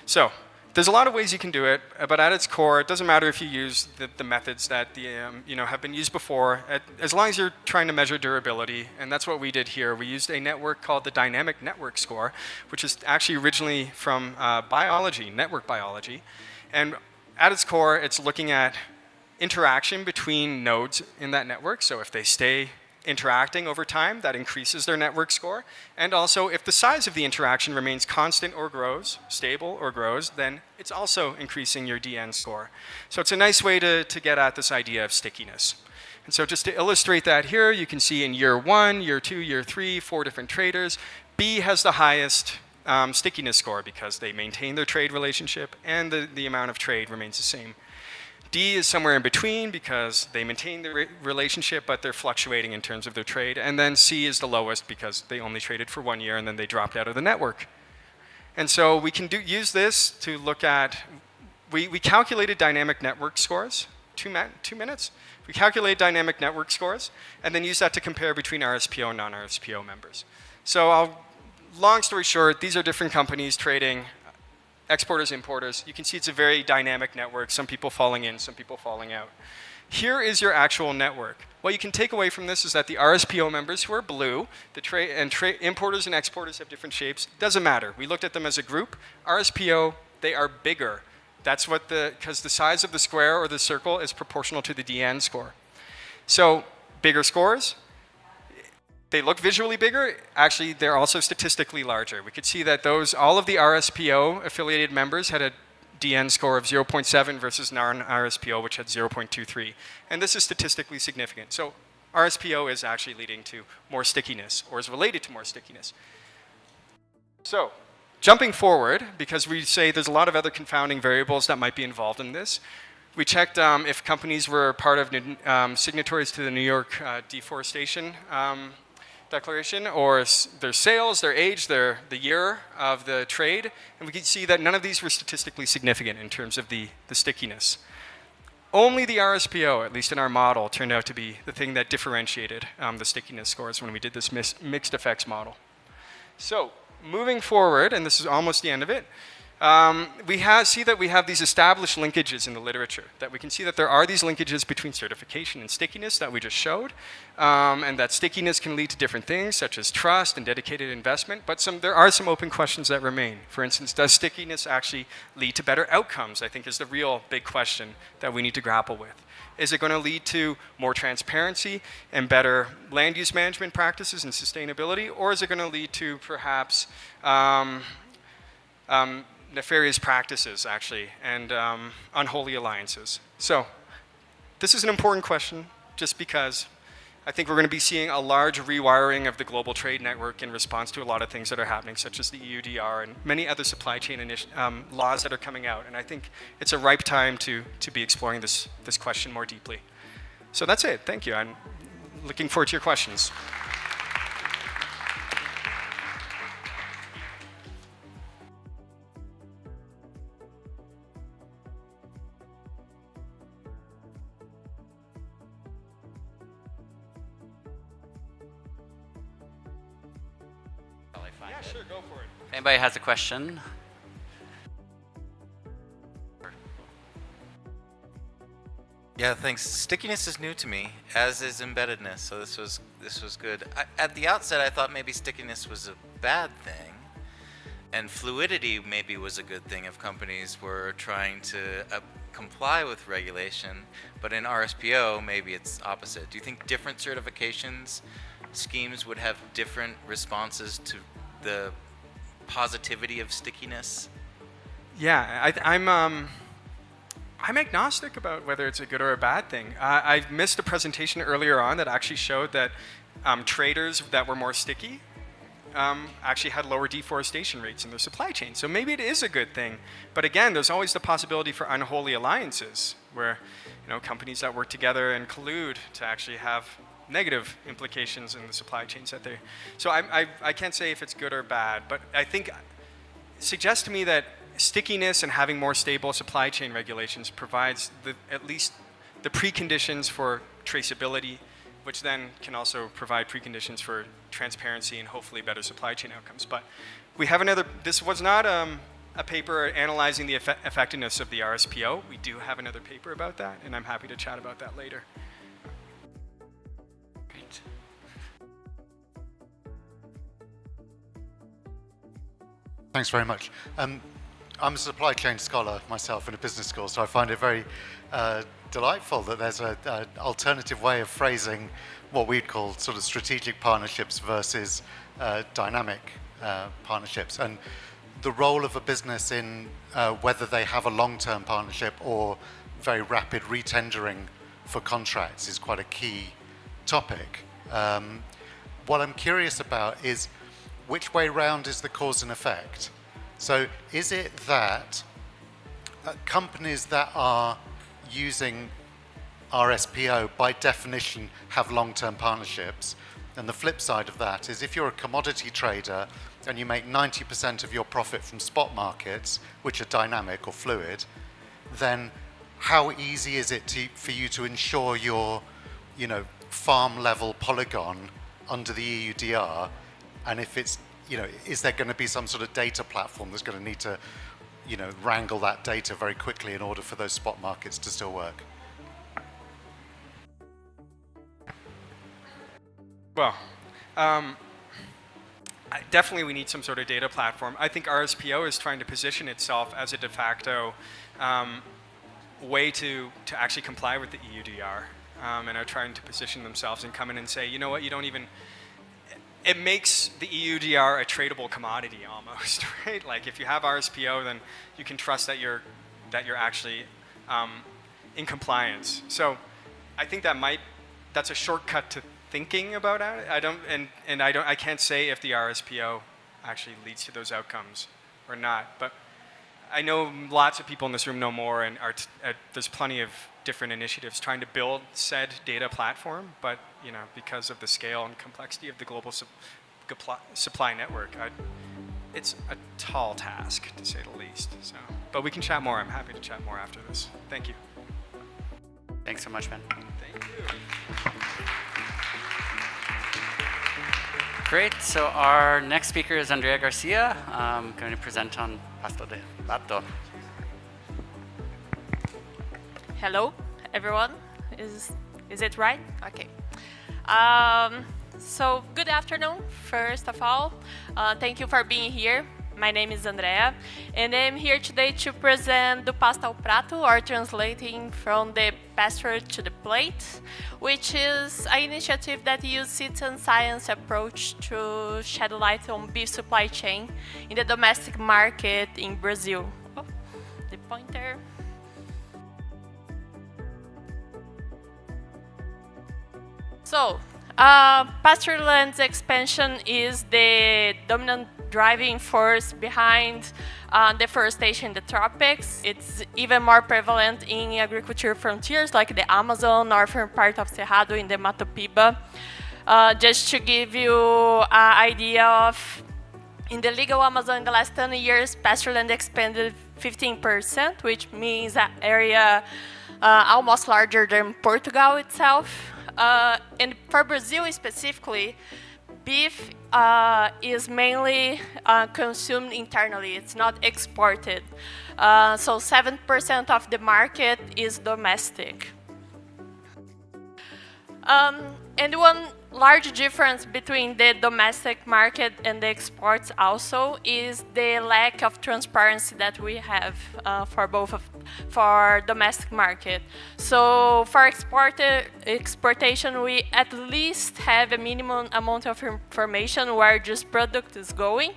So there's a lot of ways you can do it, but at its core, it doesn't matter if you use the methods that have been used before, as long as you're trying to measure durability, and that's what we did here. We used a network called the Dynamic Network Score, which is actually originally from biology, network biology. And at its core, it's looking at interaction between nodes in that network. So if they stay interacting over time, that increases their network score. And also, if the size of the interaction remains constant or grows, stable or grows, then it's also increasing your DN score. So it's a nice way to get at this idea of stickiness. And so just to illustrate that here, you can see in year 1, year 2, year 3, 4 different traders. B has the highest stickiness score because they maintain their trade relationship and the amount of trade remains the same. D is somewhere in between because they maintain the relationship, but they're fluctuating in terms of their trade. And then C is the lowest because they only traded for 1 year and then they dropped out of the network. And so we can use this to look at, we calculated dynamic network scores, 2 minutes. We calculate dynamic network scores and then use that to compare between RSPO and non-RSPO members. So long story short, these are different companies trading exporters, importers. You can see it's a very dynamic network, some people falling in, some people falling out. Here is your actual network. What you can take away from this is that the RSPO members who are blue, importers and exporters have different shapes, doesn't matter. We looked at them as a group. RSPO, they are bigger. That's because the size of the square or the circle is proportional to the DN score. So bigger scores, they look visually bigger. Actually, they're also statistically larger. We could see that all of the RSPO affiliated members had a DN score of 0.7 versus non-RSPO, which had 0.23. And this is statistically significant. So RSPO is actually leading to more stickiness, or is related to more stickiness. So jumping forward, because we say there's a lot of other confounding variables that might be involved in this, we checked if companies were part of signatories to the New York Deforestation declaration, or their sales, their age, the year of the trade, and we can see that none of these were statistically significant in terms of the stickiness. Only the RSPO, at least in our model, turned out to be the thing that differentiated the stickiness scores when we did this mixed effects model. So moving forward, and this is almost the end of it, we see that we have these established linkages in the literature, that we can see that there are these linkages between certification and stickiness that we just showed, and that stickiness can lead to different things such as trust and dedicated investment, but there are some open questions that remain. For instance, does stickiness actually lead to better outcomes, I think is the real big question that we need to grapple with. Is it going to lead to more transparency and better land use management practices and sustainability, or is it going to lead to perhaps nefarious practices, actually, and unholy alliances? So this is an important question, just because I think we're going to be seeing a large rewiring of the global trade network in response to a lot of things that are happening, such as the EUDR and many other supply chain laws that are coming out. And I think it's a ripe time to be exploring this question more deeply. So that's it. Thank you. I'm looking forward to your questions. Yeah, sure, go for it. If anybody has a question. Yeah, thanks. Stickiness is new to me, as is embeddedness. So this was good. At the outset, I thought maybe stickiness was a bad thing, and fluidity maybe was a good thing if companies were trying to comply with regulation. But in RSPO, maybe it's opposite. Do you think different certifications schemes would have different responses to the positivity of stickiness? Yeah, I'm agnostic about whether it's a good or a bad thing. I missed a presentation earlier on that actually showed that traders that were more sticky actually had lower deforestation rates in their supply chain. So maybe it is a good thing. But again, there's always the possibility for unholy alliances where companies that work together and collude to actually have negative implications in the supply chains that they. So I can't say if it's good or bad, but I think it suggests to me that stickiness and having more stable supply chain regulations provides at least the preconditions for traceability, which then can also provide preconditions for transparency and hopefully better supply chain outcomes. But we have this was not a paper analyzing the effectiveness of the RSPO. We do have another paper about that, and I'm happy to chat about that later. Great. Thanks very much. I'm a supply chain scholar myself in a business school, so I find it very delightful that there's an alternative way of phrasing what we'd call sort of strategic partnerships versus dynamic partnerships. And the role of a business in whether they have a long-term partnership or very rapid retendering for contracts is quite a key topic. What I'm curious about is which way round is the cause and effect? So is it that companies that are using RSPO by definition have long-term partnerships? And the flip side of that is if you're a commodity trader and you make 90% of your profit from spot markets, which are dynamic or fluid, then how easy is it for you to ensure your farm level polygon under the EUDR? And if it's is there going to be some sort of data platform that's going to need to, wrangle that data very quickly in order for those spot markets to still work? Well, definitely we need some sort of data platform. I think RSPO is trying to position itself as a de facto way to actually comply with the EUDR, and are trying to position themselves and come in and say, you know what, you don't even. It makes the EUDR a tradable commodity almost, right? Like if you have RSPO, then you can trust that you're actually in compliance. So I think that's a shortcut to thinking about it. I can't say if the RSPO actually leads to those outcomes or not. But I know lots of people in this room know more, and there's plenty of different initiatives trying to build said data platform, but because of the scale and complexity of the global supply network, it's a tall task, to say the least. So, but we can chat more. I'm happy to chat more after this. Thank you. Thanks so much, Ben. Thank you. Great. So our next speaker is Andrea Garcia. I'm going to present on Pasto de Bato. Hello, everyone. Is it right? Okay. So good afternoon, first of all. Thank you for being here. My name is Andrea, and I'm here today to present the Pasta ao Prato, or translating from the pasture to the plate, which is an initiative that uses citizen science approach to shed light on beef supply chain in the domestic market in Brazil. Oh, the pointer. So, pastureland expansion is the dominant driving force behind deforestation in the tropics. It's even more prevalent in agriculture frontiers like the Amazon, northern part of Cerrado in the Mato Piba. Just to give you an idea of, in the legal Amazon in the last 10 years, pastureland expanded 15%, which means an area almost larger than Portugal itself. And for Brazil specifically, beef is mainly consumed internally. It's not exported. So 7% of the market is domestic. And one large difference between the domestic market and the exports also is the lack of transparency that we have for domestic market. So for exportation, we at least have a minimum amount of information where this product is going.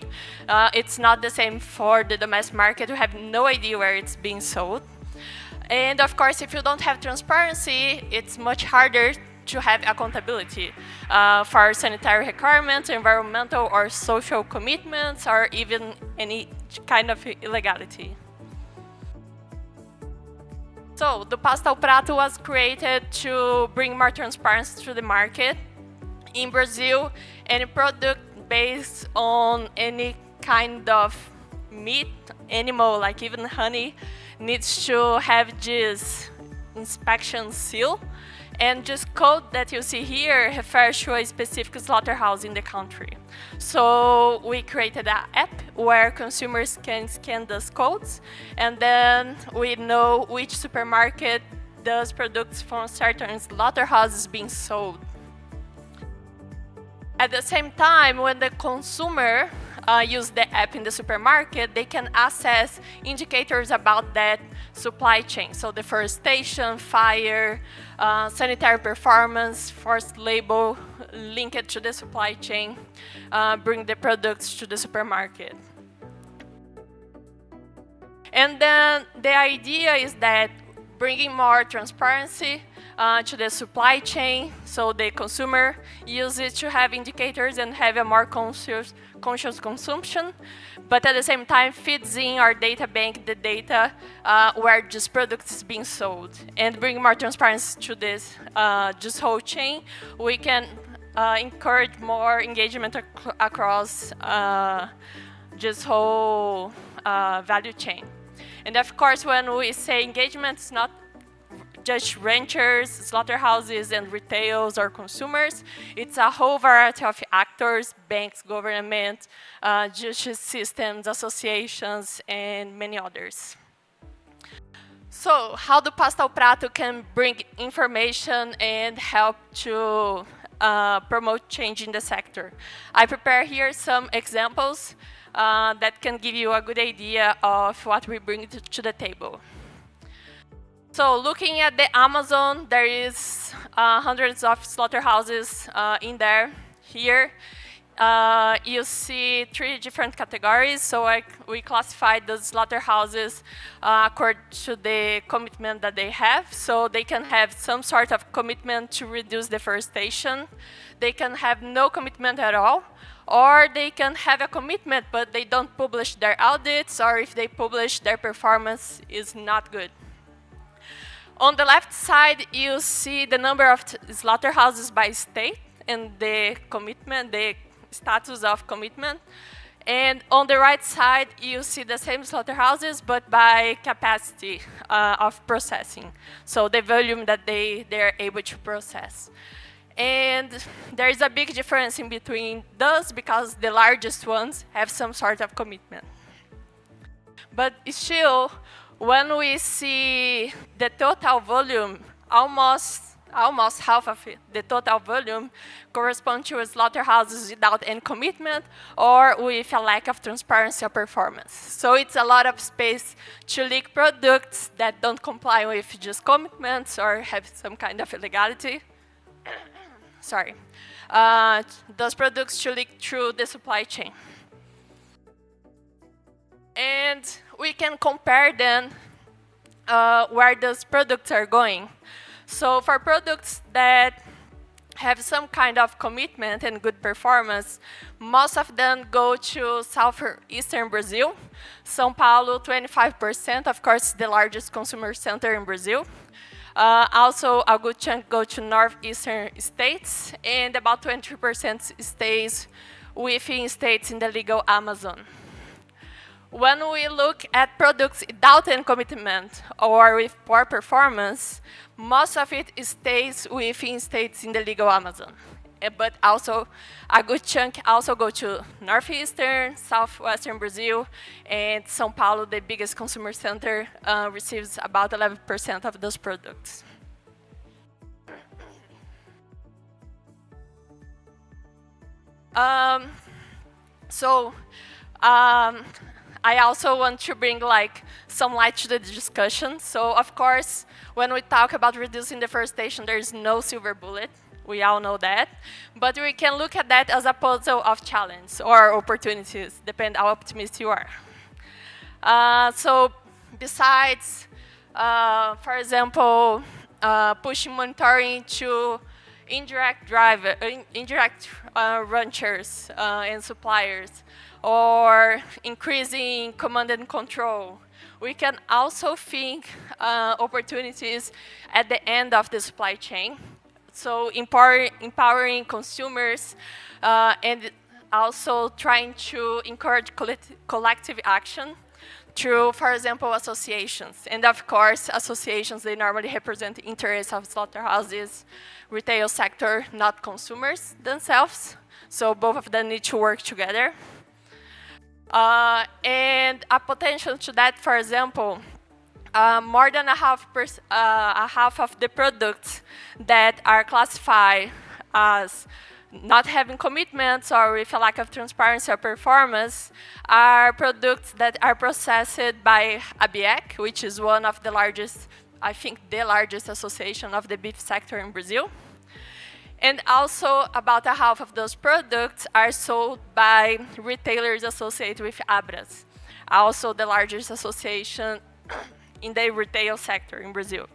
It's not the same for the domestic market. We have no idea where it's being sold. And of course, if you don't have transparency, it's much harder to have accountability for sanitary requirements, environmental or social commitments, or even any kind of illegality. So the Pasta ao Prato was created to bring more transparency to the market. In Brazil, any product based on any kind of meat, animal, like even honey, needs to have this inspection seal. And this code that you see here refers to a specific slaughterhouse in the country. So we created an app where consumers can scan those codes, and then we know which supermarket does products from certain slaughterhouses being sold. At the same time, when the consumer use the app in the supermarket, they can access indicators about that supply chain. So deforestation, fire, sanitary performance, forced label, link it to the supply chain, bring the products to the supermarket. And then the idea is that bringing more transparency to the supply chain, so the consumer uses it to have indicators and have a more conscious consumption, but at the same time feeds in our data bank the data where this product is being sold, and bring more transparency to this whole chain. We can encourage more engagement across this whole value chain. And of course, when we say engagement, it's not just ranchers, slaughterhouses, and retailers or consumers. It's a whole variety of actors, banks, government, justice systems, associations, and many others. So how the Pasta ao Prato can bring information and help to promote change in the sector. I prepare here some examples that can give you a good idea of what we bring to the table. So looking at the Amazon, there is hundreds of slaughterhouses in there. Here, you see 3 different categories. So we classified the slaughterhouses according to the commitment that they have. So they can have some sort of commitment to reduce deforestation. They can have no commitment at all, or they can have a commitment, but they don't publish their audits, or if they publish, their performance is not good. On the left side, you see the number of slaughterhouses by state and the commitment, the status of commitment. And on the right side, you see the same slaughterhouses, but by capacity of processing. So the volume that they're able to process. And there is a big difference in between those because the largest ones have some sort of commitment. But still, when we see the total volume, almost half of it, the total volume corresponds to slaughterhouses without any commitment or with a lack of transparency or performance. So it's a lot of space to leak products that don't comply with just commitments or have some kind of illegality. Sorry. Those products should leak through the supply chain. And we can compare then where those products are going. So for products that have some kind of commitment and good performance, most of them go to southeastern Brazil. São Paulo, 25%, of course, the largest consumer center in Brazil. Also, a good chunk go to northeastern states, and about 20% stays within states in the legal Amazon. When we look at products without any commitment or with poor performance, most of it stays within states in the legal Amazon. But also, a good chunk also go to northeastern, southwestern Brazil, and São Paulo, the biggest consumer center, receives about 11% of those products. I also want to bring some light to the discussion. So of course, when we talk about reducing deforestation, there is no silver bullet. We all know that. But we can look at that as a puzzle of challenge or opportunities, depending how optimistic you are. So besides, for example, pushing monitoring to indirect ranchers and suppliers, or increasing command and control. We can also think opportunities at the end of the supply chain. So empowering consumers and also trying to encourage collective action through, for example, associations. And of course, associations, they normally represent the interests of slaughterhouses, retail sector, not consumers themselves. So both of them need to work together. And a potential to that, for example, more than a half of the products that are classified as not having commitments or with a lack of transparency or performance are products that are processed by ABIEC, which is one of the largest, I think the largest association of the beef sector in Brazil. And also, about a half of those products are sold by retailers associated with ABRAS, also the largest association in the retail sector in Brazil.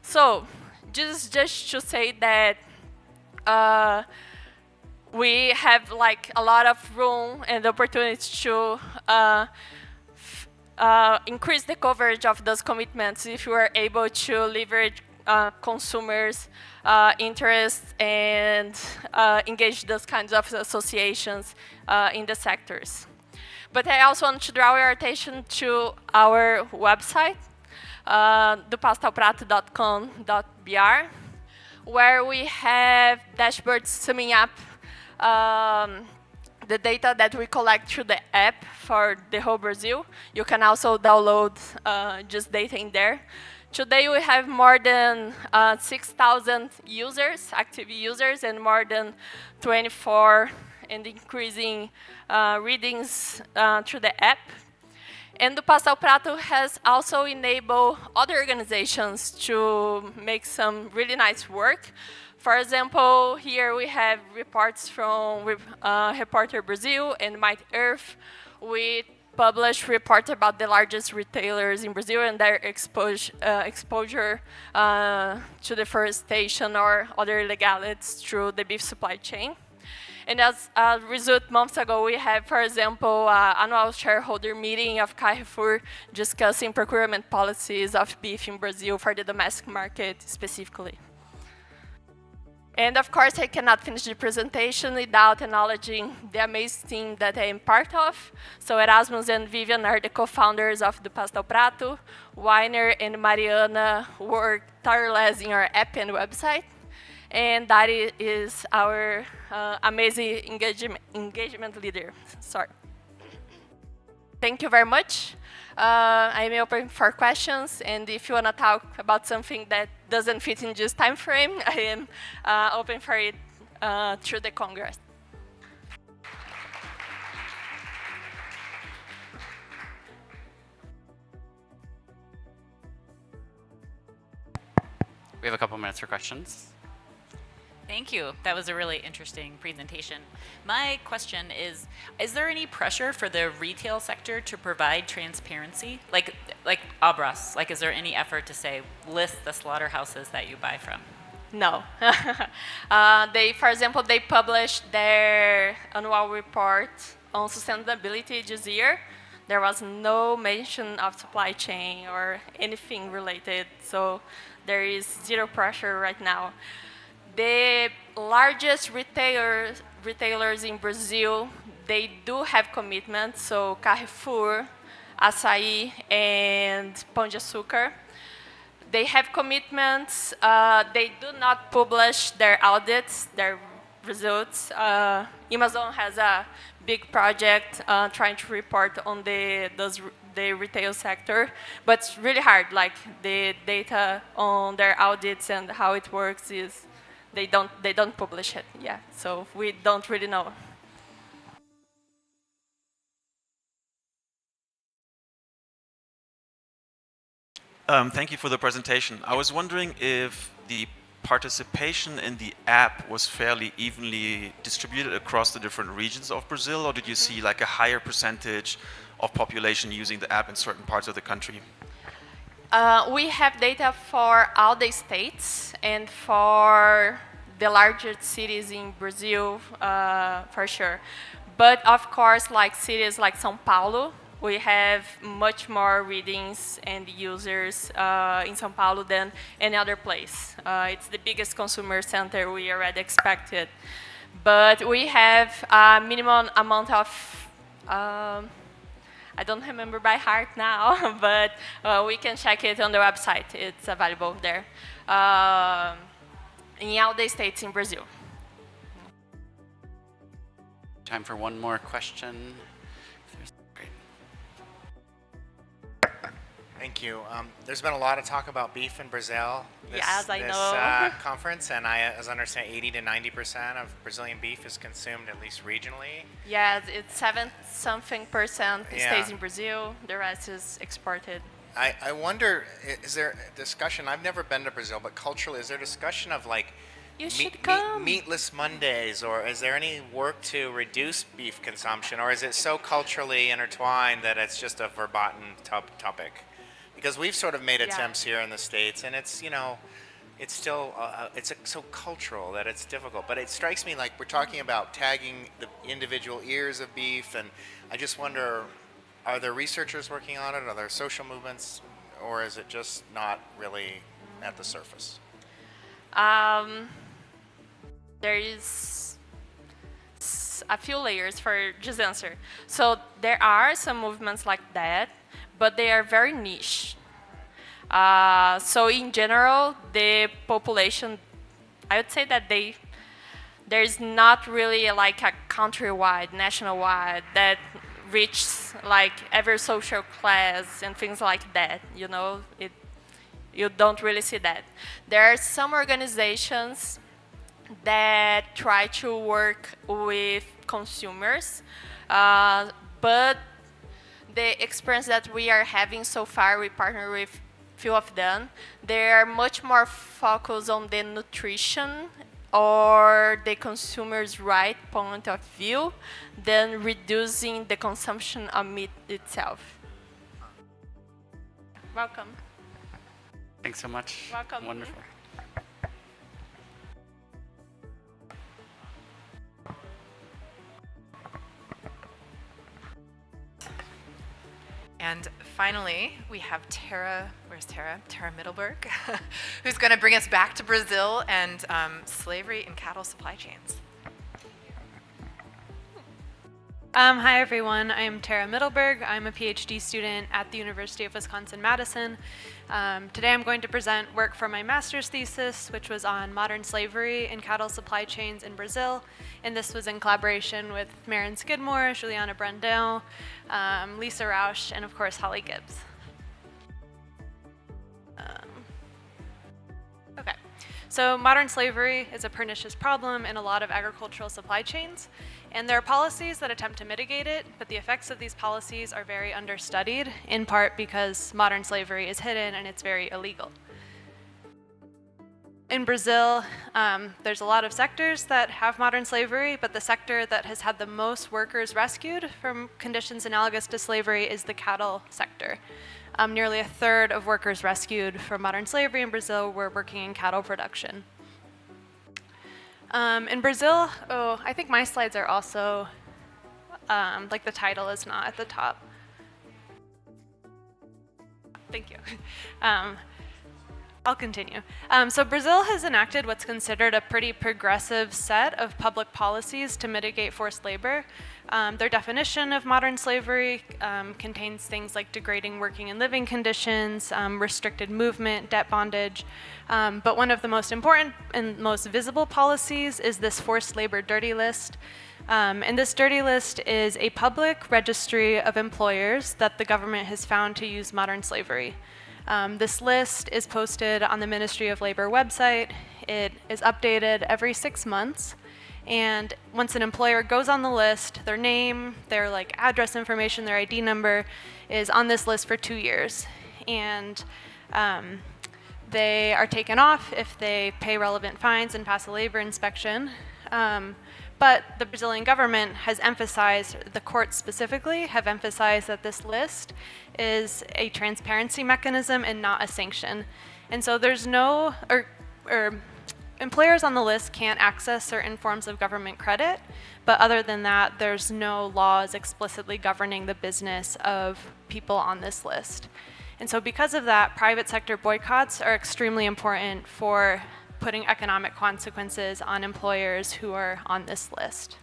So, just to say that we have a lot of room and opportunities to increase the coverage of those commitments if we are able to leverage consumers' interests and engage those kinds of associations in the sectors. But I also want to draw your attention to our website, dopastalprato.com.br, where we have dashboards summing up the data that we collect through the app for the whole Brazil. You can also download just data in there. Today we have more than 6,000 users, active users, and more than 24 and increasing readings through the app. And the Pastel Prato has also enabled other organizations to make some really nice work. For example, here we have reports from Reporter Brazil and Might Earth with published report about the largest retailers in Brazil and their exposure to deforestation or other illegalities through the beef supply chain. And as a result, months ago, we have, for example, annual shareholder meeting of Carrefour discussing procurement policies of beef in Brazil for the domestic market specifically. And of course, I cannot finish the presentation without acknowledging the amazing team that I am part of. So Erasmus and Vivian are the co-founders of the Pastel Prato. Weiner and Mariana work tirelessly in our app and website. And Dari is our amazing engagement leader. Sorry. Thank you very much. I'm open for questions, and if you want to talk about something that doesn't fit in this time frame, I am open for it through the Congress. We have a couple minutes for questions. Thank you. That was a really interesting presentation. My question is there any pressure for the retail sector to provide transparency? Like Abras, is there any effort to say, list the slaughterhouses that you buy from? No. For example, they published their annual report on sustainability this year. There was no mention of supply chain or anything related, so there is zero pressure right now. The largest retailers in Brazil, they do have commitments, so Carrefour, Açaí, and Pão de Açúcar. They have commitments. They do not publish their audits, their results. Amazon has a big project trying to report on the retail sector, but it's really hard. Like the data on their audits and how it works is they don't publish it. Yeah, so we don't really know. Thank you for the presentation. I was wondering if the participation in the app was fairly evenly distributed across the different regions of Brazil, or did you see like a higher percentage of population using the app in certain parts of the country? We have data for all the states and for the largest cities in Brazil, for sure. But of course, like cities like São Paulo, we have much more readings and users in São Paulo than any other place. It's the biggest consumer center we already expected. But we have a minimum amount of I don't remember by heart now, but we can check it on the website. It's available there in all the states in Brazil. Time for one more question. Great. Thank you. There's been a lot of talk about beef in Brazil Yes, I know. conference, and as I understand, 80 to 90% of Brazilian beef is consumed at least regionally. Yeah, it's 7-something% Yeah. stays in Brazil. The rest is exported. I wonder, is there a discussion? I've never been to Brazil, but culturally, is there discussion of like You should come. meatless Mondays, or is there any work to reduce beef consumption, or is it so culturally intertwined that it's just a verboten topic? Because we've sort of made attempts here in the States, and it's, it's still, so cultural that it's difficult. But it strikes me like we're talking about tagging the individual ears of beef, and I just wonder, are there researchers working on it? Are there social movements, or is it just not really at the surface? There is a few layers for this answer. So there are some movements like that, but they are very niche. So in general, the population, I would say that there's not really like a countrywide, nationwide that reaches like every social class and things like that. You don't really see that. There are some organizations that try to work with consumers, but the experience that we are having so far, we partner with few of them, they are much more focused on the nutrition or the consumer's right point of view than reducing the consumption of meat itself. Welcome. Thanks so much. Welcome. Wonderful. And finally, we have Tara, where's Tara? Tara Middleberg, who's going to bring us back to Brazil and slavery in cattle supply chains. Hi everyone, I'm Tara Middleberg. I'm a PhD student at the University of Wisconsin-Madison. Today I'm going to present work for my master's thesis, which was on modern slavery in cattle supply chains in Brazil. And this was in collaboration with Maren Skidmore, Juliana Brandão, Lisa Rausch, and of course Holly Gibbs. Okay, so modern slavery is a pernicious problem in a lot of agricultural supply chains. And there are policies that attempt to mitigate it, but the effects of these policies are very understudied, in part because modern slavery is hidden and it's very illegal. In Brazil, there's a lot of sectors that have modern slavery, but the sector that has had the most workers rescued from conditions analogous to slavery is the cattle sector. Nearly a third of workers rescued from modern slavery in Brazil were working in cattle production. In Brazil, I think my slides are also, like the title is not at the top. Thank you. I'll continue. So Brazil has enacted what's considered a pretty progressive set of public policies to mitigate forced labor. Their definition of modern slavery contains things like degrading working and living conditions, restricted movement, debt bondage. But one of the most important and most visible policies is this forced labor dirty list. And this dirty list is a public registry of employers that the government has found to use modern slavery. This list is posted on the Ministry of Labor website. It is updated every 6 months. And once an employer goes on the list, their name, their address information, their ID number is on this list for 2 years. And they are taken off if they pay relevant fines and pass a labor inspection. But the Brazilian government has emphasized, the courts specifically have emphasized that this list is a transparency mechanism and not a sanction. And so there's no, employers on the list can't access certain forms of government credit, but other than that, there's no laws explicitly governing the business of people on this list. And so because of that, private sector boycotts are extremely important for putting economic consequences on employers who are on this list.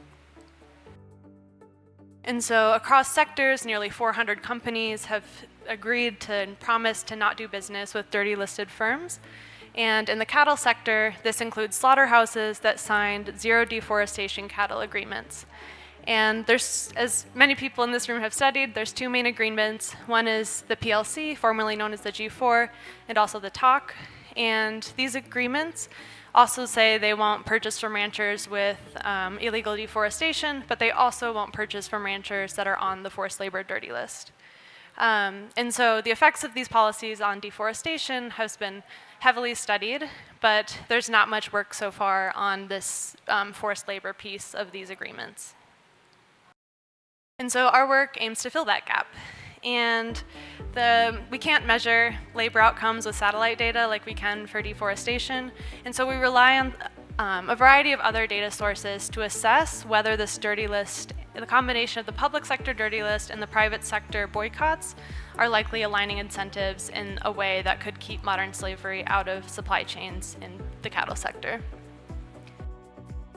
And so across sectors, nearly 400 companies have agreed to and promised to not do business with dirty listed firms. And in the cattle sector, this includes slaughterhouses that signed zero deforestation cattle agreements. And there's, as many people in this room have studied, there's 2 main agreements. One is the PLC, formerly known as the G4, and also the TOC. And these agreements also say they won't purchase from ranchers with illegal deforestation, but they also won't purchase from ranchers that are on the forced labor dirty list. And so the effects of these policies on deforestation has been heavily studied, but there's not much work so far on this forced labor piece of these agreements. And so our work aims to fill that gap. And we can't measure labor outcomes with satellite data like we can for deforestation. And so we rely on a variety of other data sources to assess whether this dirty list, the combination of the public sector dirty list and the private sector boycotts, are likely aligning incentives in a way that could keep modern slavery out of supply chains in the cattle sector.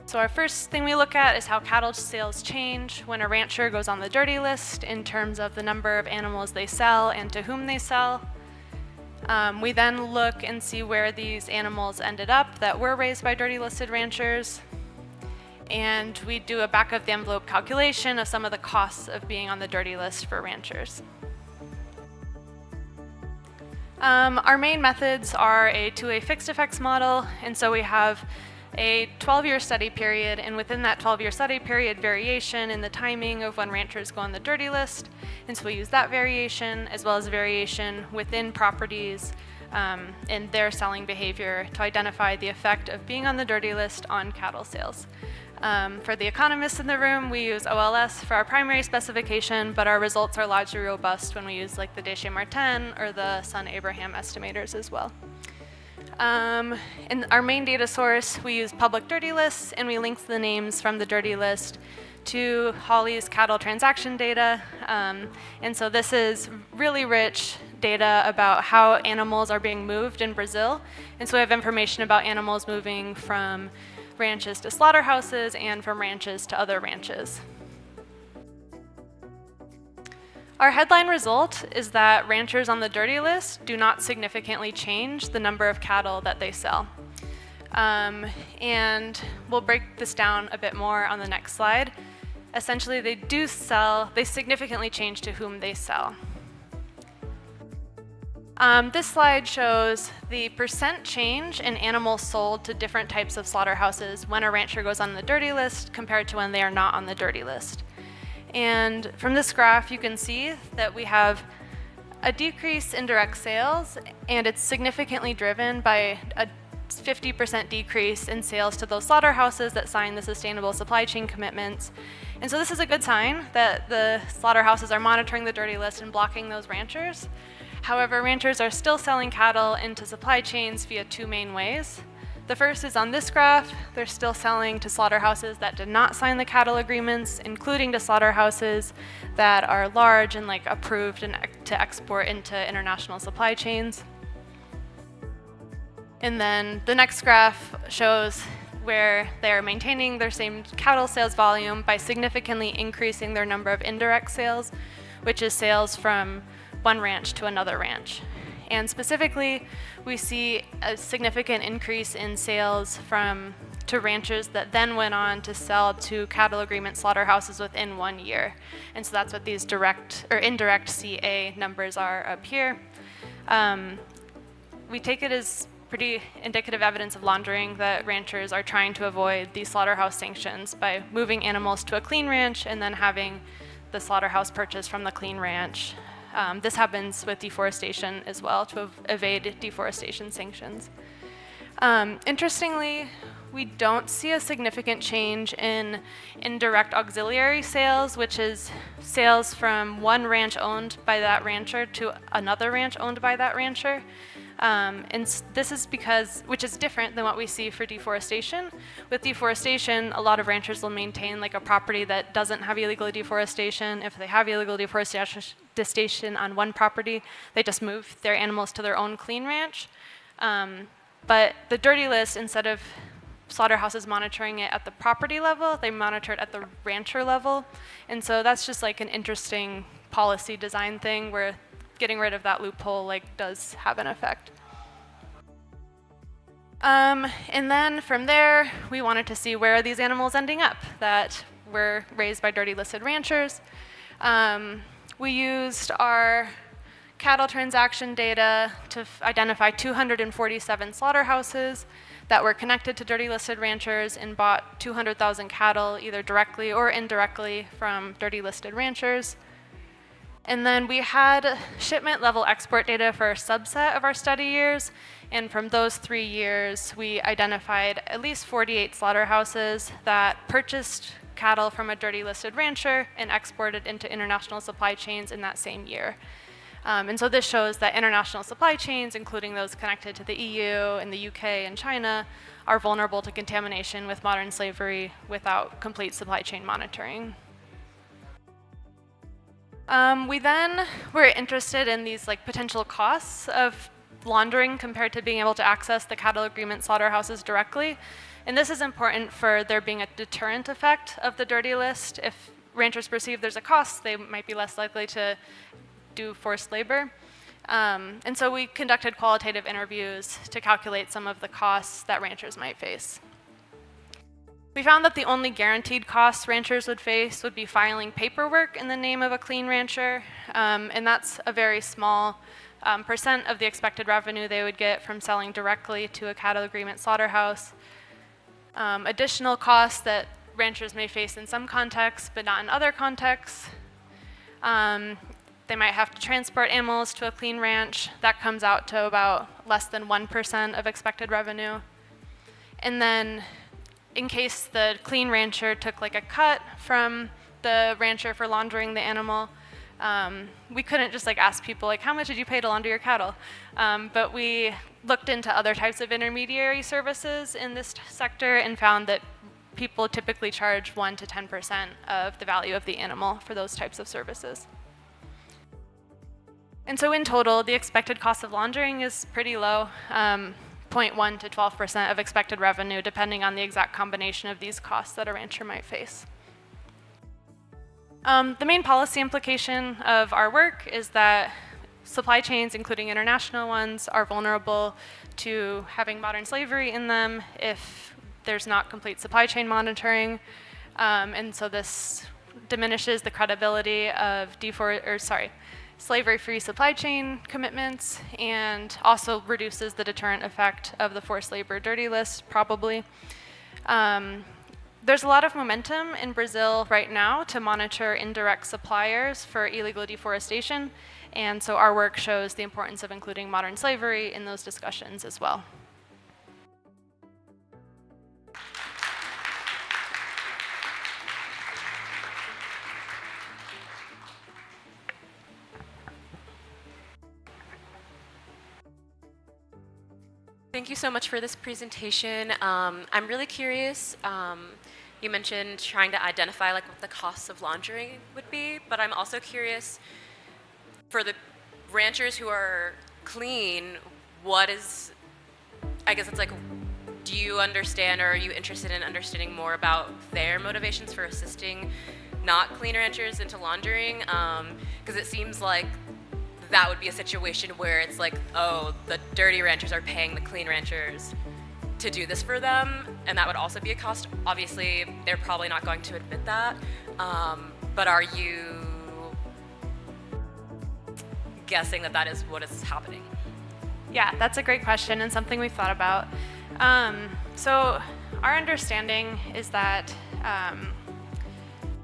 So our first thing we look at is how cattle sales change when a rancher goes on the dirty list in terms of the number of animals they sell and to whom they sell. We then look and see where these animals ended up that were raised by dirty listed ranchers. And we do a back of the envelope calculation of some of the costs of being on the dirty list for ranchers. Our main methods are a two-way fixed effects model, and so we have a 12-year study period, and within that 12-year study period, variation in the timing of when ranchers go on the dirty list. And so we use that variation, as well as variation within properties in their selling behavior to identify the effect of being on the dirty list on cattle sales. For the economists in the room, we use OLS for our primary specification, but our results are largely robust when we use like the Deshay-Martin or the Sun-Abraham estimators as well. In our main data source, we use public dirty lists, and we link the names from the dirty list to Hawley's cattle transaction data. And so this is really rich data about how animals are being moved in Brazil. And so we have information about animals moving from ranches to slaughterhouses and from ranches to other ranches. Our headline result is that ranchers on the dirty list do not significantly change the number of cattle that they sell. And we'll break this down a bit more on the next slide. Essentially, they significantly change to whom they sell. This slide shows the percent change in animals sold to different types of slaughterhouses when a rancher goes on the dirty list compared to when they are not on the dirty list. And from this graph, you can see that we have a decrease in direct sales, and it's significantly driven by a 50% decrease in sales to those slaughterhouses that sign the sustainable supply chain commitments. And so this is a good sign that the slaughterhouses are monitoring the dirty list and blocking those ranchers. However, ranchers are still selling cattle into supply chains via two main ways. The first is on this graph. They're still selling to slaughterhouses that did not sign the cattle agreements, including to slaughterhouses that are large and approved to export into international supply chains. And then the next graph shows where they're maintaining their same cattle sales volume by significantly increasing their number of indirect sales, which is sales from one ranch to another ranch. And specifically, we see a significant increase in sales to ranchers that then went on to sell to cattle agreement slaughterhouses within 1 year. And so that's what these direct or indirect CA numbers are up here. We take it as pretty indicative evidence of laundering that ranchers are trying to avoid these slaughterhouse sanctions by moving animals to a clean ranch and then having the slaughterhouse purchase from the clean ranch. This happens with deforestation as well, to evade deforestation sanctions. Interestingly, we don't see a significant change in indirect auxiliary sales, which is sales from one ranch owned by that rancher to another ranch owned by that rancher. And this is which is different than what we see for deforestation. With deforestation, a lot of ranchers will maintain a property that doesn't have illegal deforestation. If they have illegal deforestation on one property, they just move their animals to their own clean ranch. But the dirty list, instead of slaughterhouses monitoring it at the property level, they monitor it at the rancher level. And so that's just an interesting policy design thing where getting rid of that loophole does have an effect. And then from there, we wanted to see where are these animals ending up that were raised by dirty listed ranchers. We used our cattle transaction data to identify 247 slaughterhouses that were connected to dirty listed ranchers and bought 200,000 cattle either directly or indirectly from dirty listed ranchers. And then we had shipment level export data for a subset of our study years. And from those 3 years, we identified at least 48 slaughterhouses that purchased cattle from a dirty listed rancher and exported into international supply chains in that same year. And so this shows that international supply chains, including those connected to the EU and the UK and China, are vulnerable to contamination with modern slavery without complete supply chain monitoring. We then were interested in these potential costs of laundering compared to being able to access the cattle agreement slaughterhouses directly. And this is important for there being a deterrent effect of the dirty list. If ranchers perceive there's a cost, they might be less likely to do forced labor. And so we conducted qualitative interviews to calculate some of the costs that ranchers might face. We found that the only guaranteed costs ranchers would face would be filing paperwork in the name of a clean rancher, and that's a very small percent of the expected revenue they would get from selling directly to a cattle agreement slaughterhouse. Additional costs that ranchers may face in some contexts, but not in other contexts, They might have to transport animals to a clean ranch. That comes out to about less than 1% of expected revenue. And then in case the clean rancher took like a cut from the rancher for laundering the animal, we couldn't just like ask people like, how much did you pay to launder your cattle? But we looked into other types of intermediary services in this sector and found that people typically charge 1 to 10% of the value of the animal for those types of services. And so in total, the expected cost of laundering is pretty low, 0.1 to 12% of expected revenue, depending on the exact combination of these costs that a rancher might face. The main policy implication of our work is that supply chains, including international ones, are vulnerable to having modern slavery in them if there's not complete supply chain monitoring. And so this diminishes the credibility of slavery-free supply chain commitments, and also reduces the deterrent effect of the forced labor dirty list, probably. There's a lot of momentum in Brazil right now to monitor indirect suppliers for illegal deforestation, and so our work shows the importance of including modern slavery in those discussions as well. Thank you so much for this presentation. I'm really curious. You mentioned trying to identify like what the costs of laundering would be, but I'm also curious for the ranchers who are clean, what is, I guess it's like, do you understand or are you interested in understanding more about their motivations for assisting not clean ranchers into laundering? Because it seems like that would be a situation where it's like, oh, the dirty ranchers are paying the clean ranchers to do this for them, and that would also be a cost. Obviously, they're probably not going to admit that, but are you guessing that that is what is happening? Yeah, that's a great question and something we've thought about. So our understanding is that,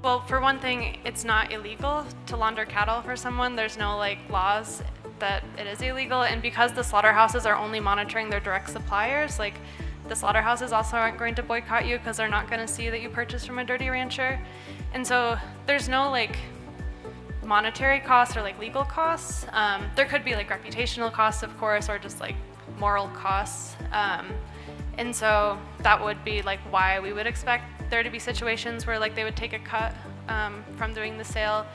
well, for one thing, it's not illegal to launder cattle for someone. There's no like laws that it is illegal, and because the slaughterhouses are only monitoring their direct suppliers, like the slaughterhouses also aren't going to boycott you because they're not going to see that you purchased from a dirty rancher. And so there's no like monetary costs or like legal costs. There could be like reputational costs, of course, or just like moral costs. And so that would be like why we would expect there to be situations where like they would take a cut from doing the sale.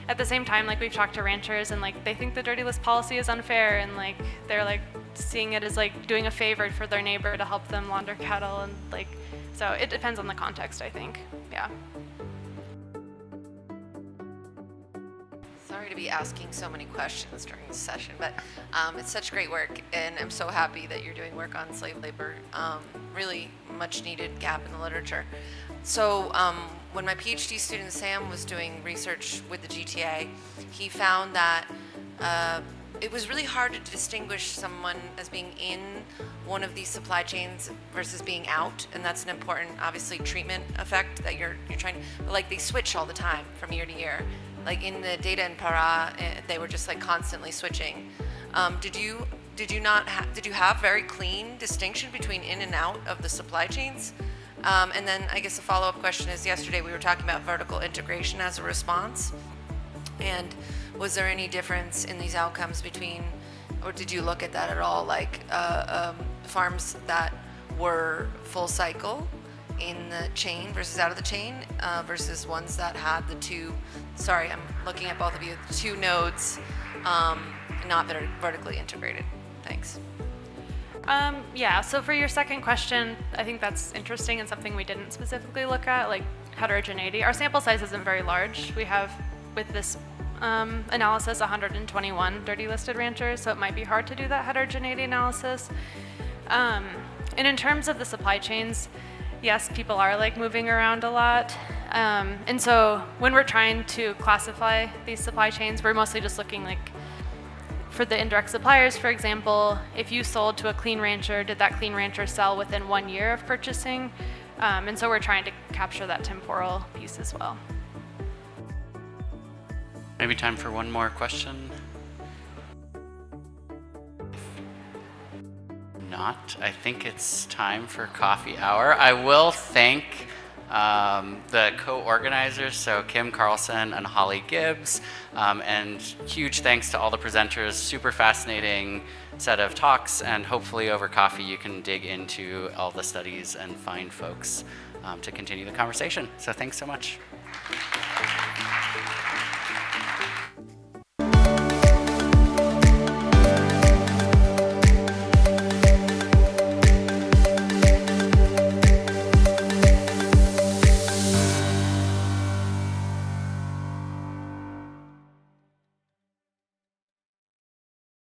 At the same time, like we've talked to ranchers and like they think the dirty list policy is unfair, and like they're like seeing it as like doing a favor for their neighbor to help them launder cattle, and like, so it depends on the context, I think. Yeah. Sorry to be asking so many questions during this session, but it's such great work, and I'm so happy that you're doing work on slave labor. Really much needed gap in the literature. So when my PhD student Sam was doing research with the GTA, he found that it was really hard to distinguish someone as being in one of these supply chains versus being out, and that's an important, obviously, treatment effect that you're trying to, but like they switch all the time from year to year. Like in the data in Pará, they were just like constantly switching. Did you have very clean distinction between in and out of the supply chains? And then I guess a follow-up question is, yesterday we were talking about vertical integration as a response, and was there any difference in these outcomes between, or did you look at that at all, like farms that were full cycle in the chain versus out of the chain versus ones that had the two, sorry, I'm looking at both of you, the two nodes not that are vertically integrated? Thanks. Yeah, so for your second question, I think that's interesting and something we didn't specifically look at, like heterogeneity. Our sample size isn't very large. We have, with this analysis, 121 dirty listed ranchers, so it might be hard to do that heterogeneity analysis. And in terms of the supply chains, yes, people are like moving around a lot. And so when we're trying to classify these supply chains, we're mostly just looking like, for the indirect suppliers, for example, if you sold to a clean rancher, did that clean rancher sell within 1 year of purchasing? And so we're trying to capture that temporal piece as well. Maybe time for one more question. If not, I think it's time for coffee hour. I will thank the co-organizers, so Kim Carlson and Holly Gibbs, and huge thanks to all the presenters. Super fascinating set of talks, and hopefully over coffee you can dig into all the studies and find folks to continue the conversation. So thanks so much.